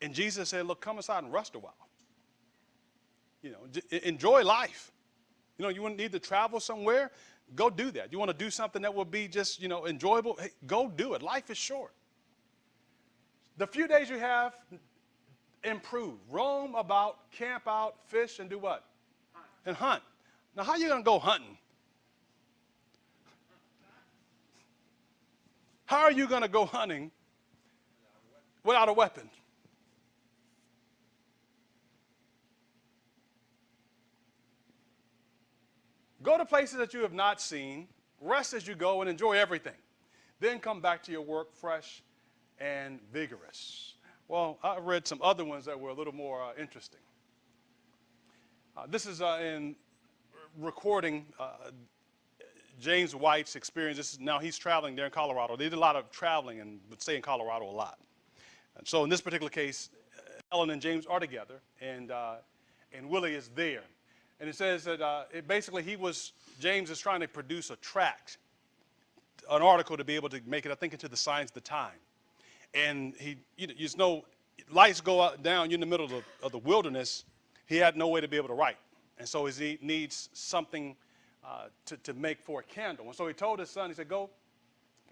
[SPEAKER 2] And Jesus said, look, come inside and rest a while. Enjoy life. You want need to travel somewhere? Go do that. You want to do something that will be just, enjoyable? Hey, go do it. Life is short. The few days you have, improve. Roam about, camp out, fish, and do what? Hunt. And hunt. Now, how are you going to go hunting? How are you going to go hunting without a weapon? Go to places that you have not seen, rest as you go, and enjoy everything. Then come back to your work fresh and vigorous. Well, I read some other ones that were a little more interesting. This is in recording James White's experience. Now he's traveling there in Colorado. They did a lot of traveling and would stay in Colorado a lot. And so in this particular case, Ellen and James are together. And and Willie is there. And it says that James is trying to produce a tract, an article to be able to make it, I think, into the Signs of the Time. And lights go out down, you're in the middle of the wilderness. He had no way to be able to write. And so he needs something to make for a candle. And so he told his son, he said, go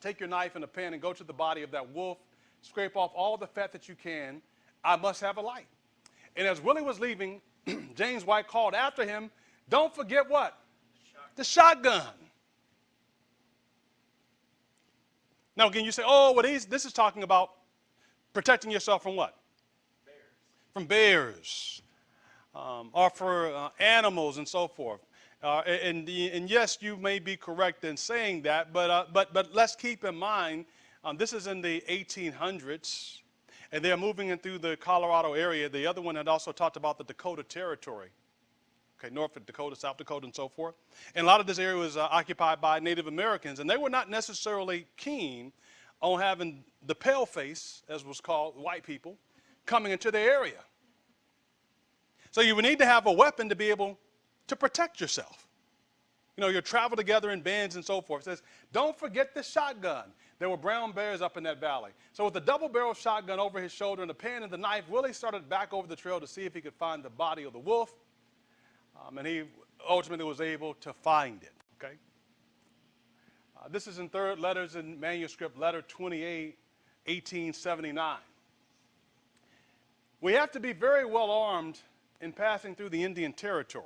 [SPEAKER 2] take your knife and a pen and go to the body of that wolf, scrape off all the fat that you can. I must have a light. And as Willie was leaving, James White called after him, don't forget what? The shotgun. Now, again, you say, oh, well, this is talking about protecting yourself from what?
[SPEAKER 3] Bears.
[SPEAKER 2] From bears, or for animals and so forth. And yes, you may be correct in saying that, but let's keep in mind, this is in the 1800s, and they're moving in through the Colorado area. The other one had also talked about the Dakota Territory, okay, North Dakota, South Dakota, and so forth. And a lot of this area was occupied by Native Americans, and they were not necessarily keen on having the paleface, as was called, white people, coming into their area. So you would need to have a weapon to be able to protect yourself. You travel together in bands and so forth. It says, don't forget the shotgun. There were brown bears up in that valley. So with the double-barrel shotgun over his shoulder and the pen and the knife, Willie started back over the trail to see if he could find the body of the wolf. And he ultimately was able to find it, okay? This is in third letters in manuscript, letter 28, 1879. We have to be very well armed in passing through the Indian Territory.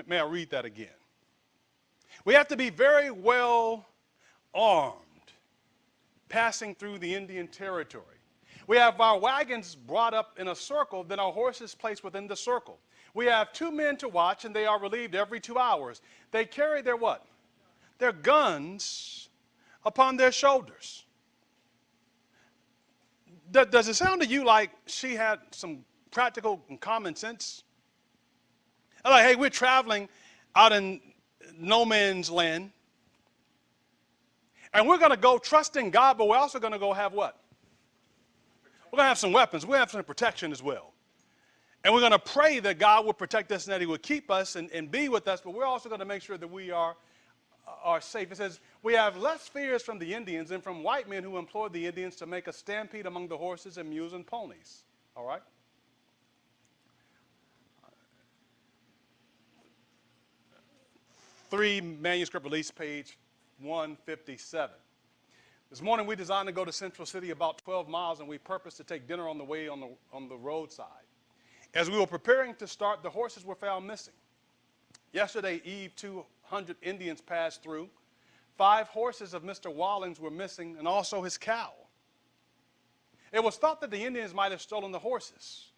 [SPEAKER 2] May I read that again? We have to be very well armed passing through the Indian Territory. We have our wagons brought up in a circle, then our horses placed within the circle. We have 2 men to watch, and they are relieved every 2 hours. They carry their what? Their guns upon their shoulders. Does it sound to you like she had some practical and common sense? Like, hey, we're traveling out in no man's land, and we're going to go trusting God, but we're also going to go have what? We're going to have some weapons. We're going to have some protection as well. And we're going to pray that God will protect us and that he will keep us and be with us, but we're also going to make sure that we are safe. It says, we have less fears from the Indians than from white men who employed the Indians to make a stampede among the horses and mules and ponies. All right? Three manuscript release, page 157. This morning we designed to go to Central City about 12 miles, and we purposed to take dinner on the way on the roadside. As we were preparing to start, the horses were found missing. Yesterday eve, 200 Indians passed through. 5 horses of Mr. Walling's were missing, and also his cow. It was thought that the Indians might have stolen the horses.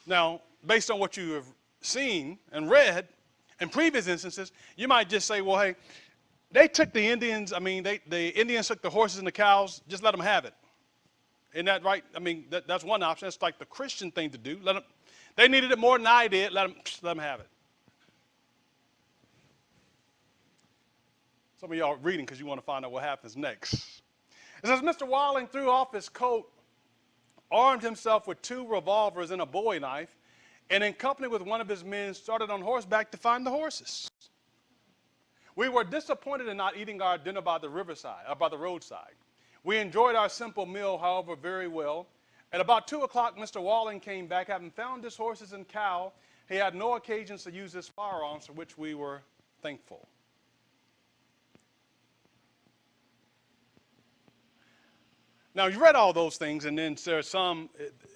[SPEAKER 2] Now, based on what you have seen and read in previous instances, you might just say, well, hey, they took the Indians, the Indians took the horses and the cows, just let them have it. Isn't that right? That's one option. That's like the Christian thing to do. They needed it more than I did. Let them have it. Some of y'all are reading because you want to find out what happens next. It says, Mr. Walling threw off his coat, armed himself with 2 revolvers and a bowie knife, and in company with one of his men started on horseback to find the horses. We were disappointed in not eating our dinner by the roadside. We enjoyed our simple meal, however, very well. At about 2 o'clock, Mr. Walling came back, having found his horses and cow. He had no occasions to use his firearms, for which we were thankful. Now, you read all those things, and then there are some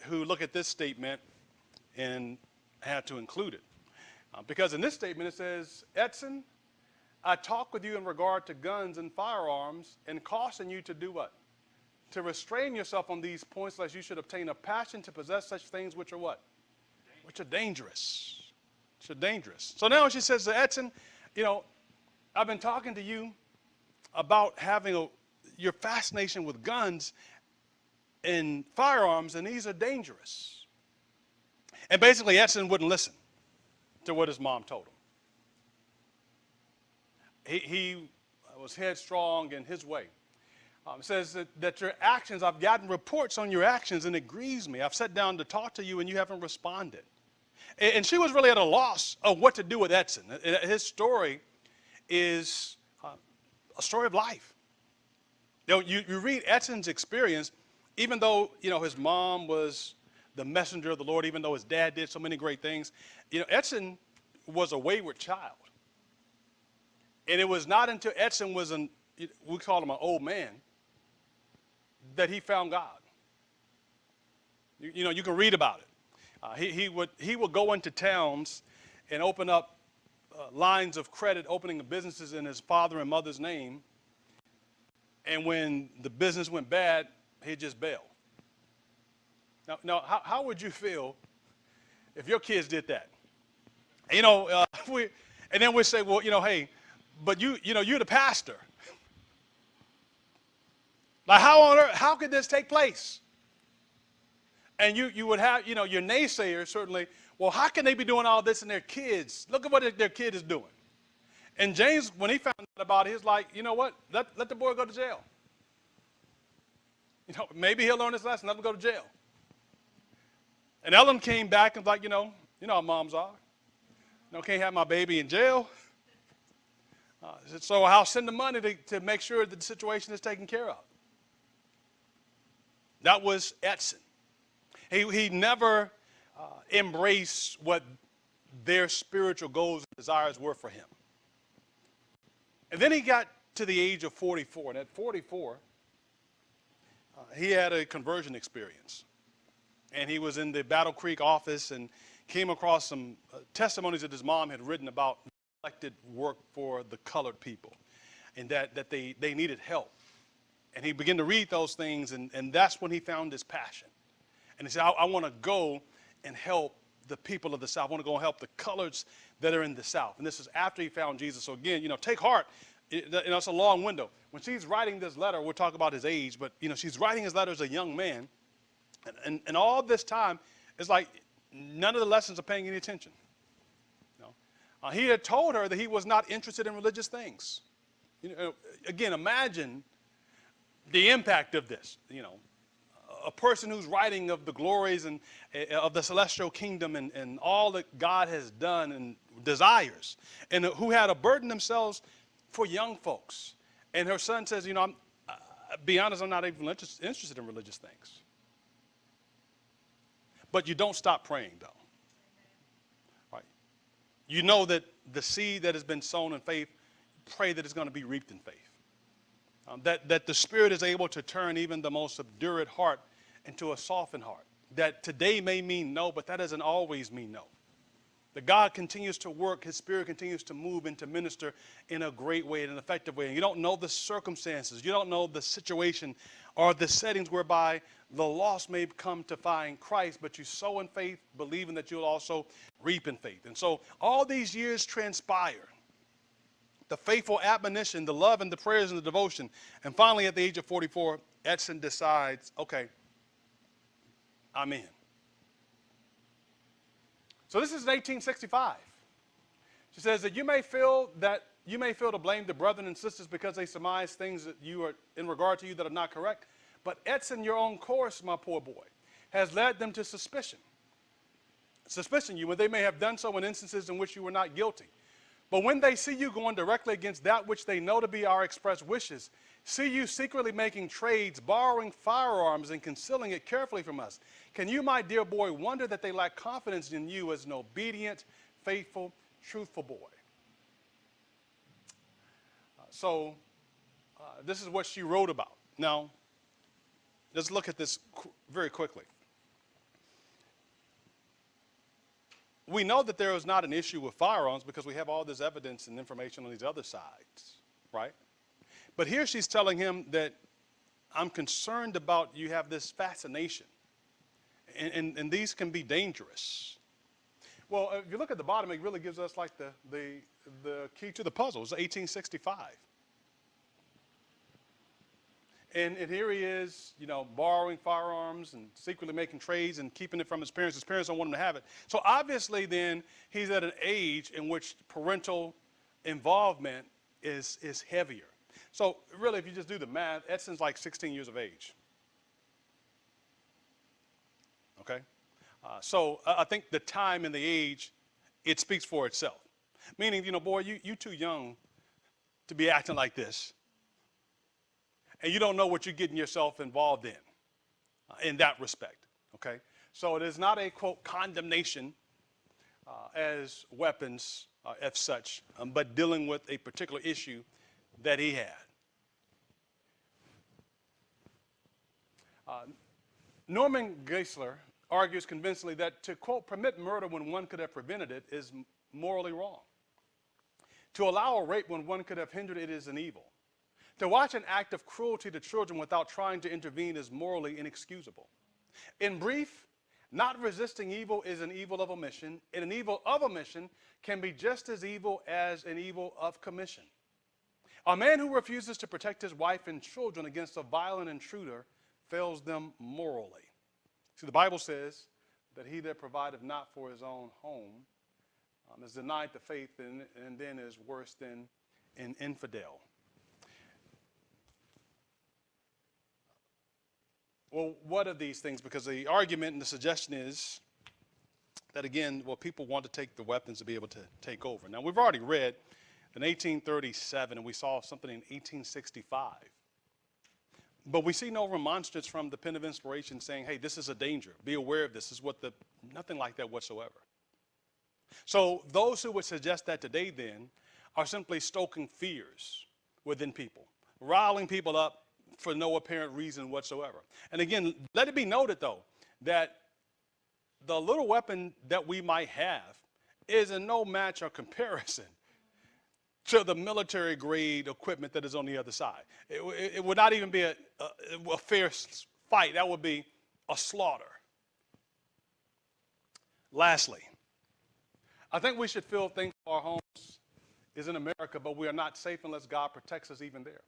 [SPEAKER 2] who look at this statement and had to include it. Because in this statement it says, Edson, I talk with you in regard to guns and firearms and caution you to do what? To restrain yourself on these points, lest you should obtain a passion to possess such things which are what? Which are dangerous. Which are dangerous. So now she says to Edson, I've been talking to you about having your fascination with guns and firearms, and these are dangerous. And basically Edson wouldn't listen to what his mom told him. He was headstrong in his way. It says that your actions, I've gotten reports on your actions and it grieves me. I've sat down to talk to you and you haven't responded. And she was really at a loss of what to do with Edson. His story is a story of life. You read Edson's experience, even though, his mom was the messenger of the Lord, even though his dad did so many great things, Edson was a wayward child. And it was not until Edson was we call him an old man, that he found God. You can read about it. He would go into towns and open up lines of credit, opening businesses in his father and mother's name. And when the business went bad, he'd just bail. Now, how would you feel if your kids did that? And then we say, well, hey, but you're the pastor. Like, how on earth, how could this take place? And you would have, your naysayers certainly, well, how can they be doing all this in their kids? Look at what their kid is doing. And James, when he found out about it, he's like, you know what? Let the boy go to jail. Maybe he'll learn his lesson, let him go to jail. And Ellen came back and was like, you know how moms are. Can't have my baby in jail. So I'll send the money to make sure that the situation is taken care of. That was Edson. He never embraced what their spiritual goals and desires were for him. And then he got to the age of 44. And at 44, he had a conversion experience. And he was in the Battle Creek office and came across some testimonies that his mom had written about neglected work for the colored people and that they needed help. And he began to read those things, and that's when he found his passion. And he said, I want to go and help the people of the South. I want to go and help the coloreds that are in the South. And this is after he found Jesus. So again, take heart. It's a long window. When she's writing this letter, we'll talk about his age, but she's writing his letter as a young man. And all this time, it's like none of the lessons are paying any attention. He had told her that he was not interested in religious things. Again, imagine the impact of this. A person who's writing of the glories and of the celestial kingdom and all that God has done and desires, and who had a burden themselves for young folks. And her son says, be honest, I'm not even interested in religious things. But you don't stop praying, though. Right? You know that the seed that has been sown in faith, pray that it's going to be reaped in faith. That the Spirit is able to turn even the most obdurate heart into a softened heart. That today may mean no, but that doesn't always mean no. That God continues to work, His Spirit continues to move and to minister in a great way, in an effective way. And you don't know the circumstances, you don't know the situation or the settings whereby the lost may come to find Christ, but you sow in faith, believing that you'll also reap in faith. And so all these years transpire. The faithful admonition, the love and the prayers and the devotion. And finally, at the age of 44, Edson decides, okay, I'm in. So this is 1865. She says that you may feel to blame the brethren and sisters because they surmise things that you are in regard to you that are not correct. But Edson, your own course, my poor boy, has led them to suspicion. Suspicion you when they may have done so in instances in which you were not guilty. But when they see you going directly against that which they know to be our express wishes, see you secretly making trades, borrowing firearms, and concealing it carefully from us, can you, my dear boy, wonder that they lack confidence in you as an obedient, faithful, truthful boy? This is what she wrote about. Now, let's look at this very quickly. We know that there is not an issue with firearms because we have all this evidence and information on these other sides, right? But here she's telling him that I'm concerned about you have this fascination, and these can be dangerous. Well, if you look at the bottom, it really gives us like the key to the puzzle. It's 1865. And here he is, borrowing firearms and secretly making trades and keeping it from his parents. His parents don't want him to have it. So obviously then he's at an age in which parental involvement is heavier. So really, if you just do the math, Edson's like 16 years of age. Okay? So I think the time and the age, it speaks for itself. Meaning, boy, you too young to be acting like this. And you don't know what you're getting yourself involved in that respect. Okay? So it is not a, quote, condemnation as weapons as such, but dealing with a particular issue that he had. Norman Geisler argues convincingly that to, quote, permit murder when one could have prevented it is morally wrong. To allow a rape when one could have hindered it is an evil. To watch an act of cruelty to children without trying to intervene is morally inexcusable. In brief, not resisting evil is an evil of omission, and an evil of omission can be just as evil as an evil of commission. A man who refuses to protect his wife and children against a violent intruder fails them morally. See, the Bible says that he that provideth not for his own home is denied the faith and then is worse than an infidel. Well, what are these things? Because the argument and the suggestion is that, again, people want to take the weapons to be able to take over. Now, we've already read in 1837, and we saw something in 1865. But we see no remonstrance from the pen of inspiration saying, hey, this is a danger. Be aware of this. This is nothing like that whatsoever. So those who would suggest that today then are simply stoking fears within people, riling people up for no apparent reason whatsoever. And again, let it be noted, though, that the little weapon that we might have is in no match or comparison to the military grade equipment that is on the other side. It would not even be a fair fight. That would be a slaughter. Lastly, I think we should feel thankful our homes is in America, but we are not safe unless God protects us even there.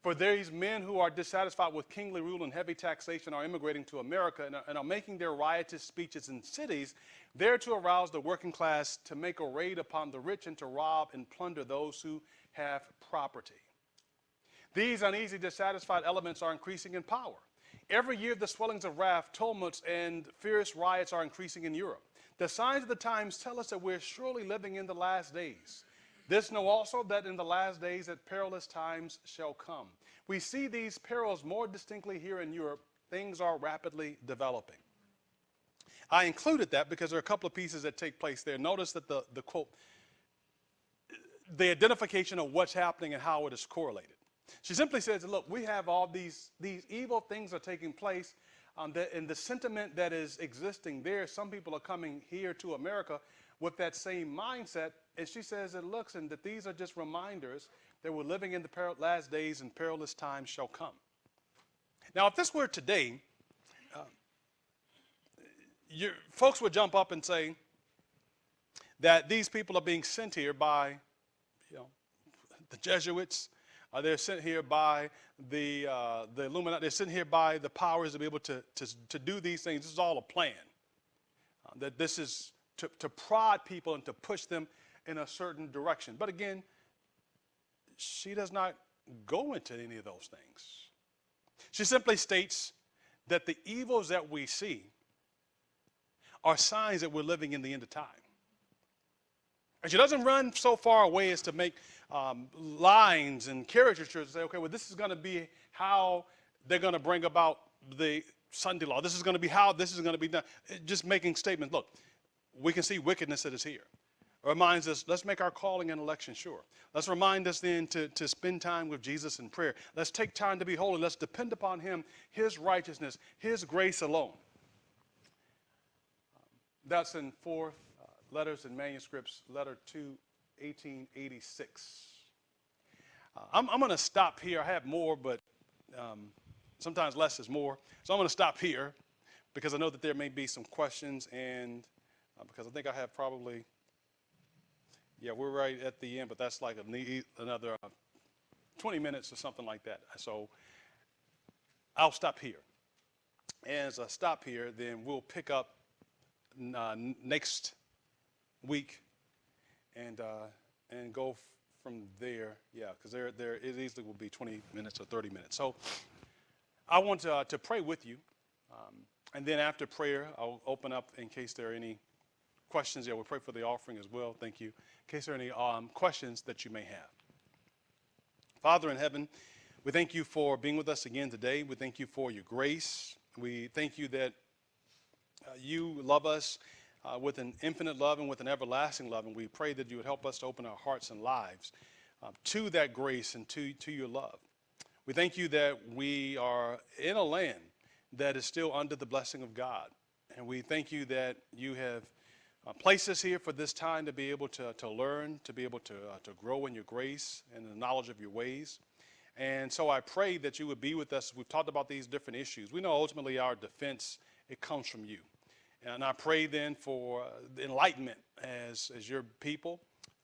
[SPEAKER 2] For these men who are dissatisfied with kingly rule and heavy taxation are immigrating to America and are making their riotous speeches in cities there to arouse the working class to make a raid upon the rich and to rob and plunder those who have property. These uneasy, dissatisfied elements are increasing in power. Every year, the swellings of wrath, tumults, and fierce riots are increasing in Europe. The signs of the times tell us that we're surely living in the last days. This know also that in the last days that perilous times shall come. We see these perils more distinctly here in Europe. Things are rapidly developing. I included that because there are a couple of pieces that take place there. Notice that the quote, the identification of what's happening and how it is correlated. She simply says, look, we have all these evil things are taking place, and the sentiment that is existing there, some people are coming here to America with that same mindset, and she says it looks and that these are just reminders that we're living in the last days and perilous times shall come. Now, if this were today, folks would jump up and say that these people are being sent here by, the Jesuits. They're sent here by the Illuminati. They're sent here by the powers to be able to do these things. This is all a plan. That this is to prod people and to push them in a certain direction. But again, she does not go into any of those things. She simply states that the evils that we see are signs that we're living in the end of time. And she doesn't run so far away as to make lines and caricatures and say, okay, well, this is going to be how they're going to bring about the Sunday law. This is going to be how this is going to be done. Just making statements. Look, we can see wickedness that is here. It reminds us, let's make our calling and election sure. Let's remind us then to spend time with Jesus in prayer. Let's take time to be holy. Let's depend upon him, his righteousness, his grace alone. That's in Fourth Letters and Manuscripts, letter to 1886. I'm going to stop here. I have more, but sometimes less is more. So I'm going to stop here because I know that there may be some questions, and because I think I have probably, we're right at the end, but that's like another 20 minutes or something like that. So I'll stop here. And as I stop here, then we'll pick up next week and go from there. Yeah, because there it easily will be 20 minutes or 30 minutes. So I want to pray with you. And then after prayer, I'll open up in case there are any questions. Yeah, we'll pray for the offering as well. Thank you. In case there are any questions that you may have. Father in heaven, we thank you for being with us again today. We thank you for your grace. We thank you that you love us with an infinite love and with an everlasting love. And we pray that you would help us to open our hearts and lives to that grace and to your love. We thank you that we are in a land that is still under the blessing of God. And we thank you that you have placed us here for this time to be able to learn, to be able to grow in your grace and the knowledge of your ways. And so I pray that you would be with us. We've talked about these different issues. We know ultimately our defense, it comes from you. And I pray then for the enlightenment as your people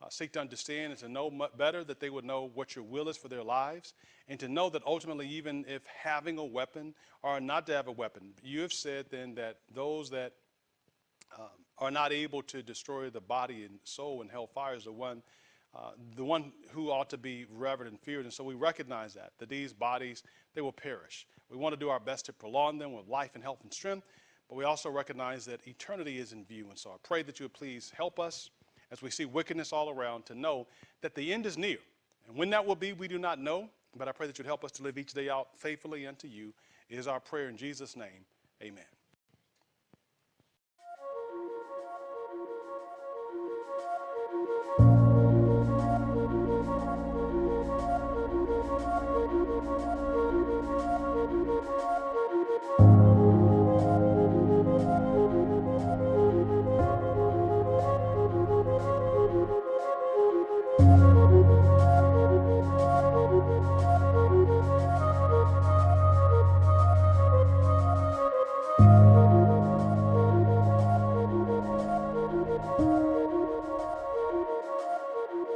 [SPEAKER 2] seek to understand and to know better, that they would know what your will is for their lives, and to know that ultimately, even if having a weapon or not to have a weapon, you have said then that those that are not able to destroy the body and soul in hellfire is the one who ought to be revered and feared. And so we recognize that these bodies, they will perish. We want to do our best to prolong them with life and health and strength, but we also recognize that eternity is in view. And so I pray that you would please help us as we see wickedness all around to know that the end is near. And when that will be, we do not know, but I pray that you'd help us to live each day out faithfully unto you. It is our prayer in Jesus' name. Amen.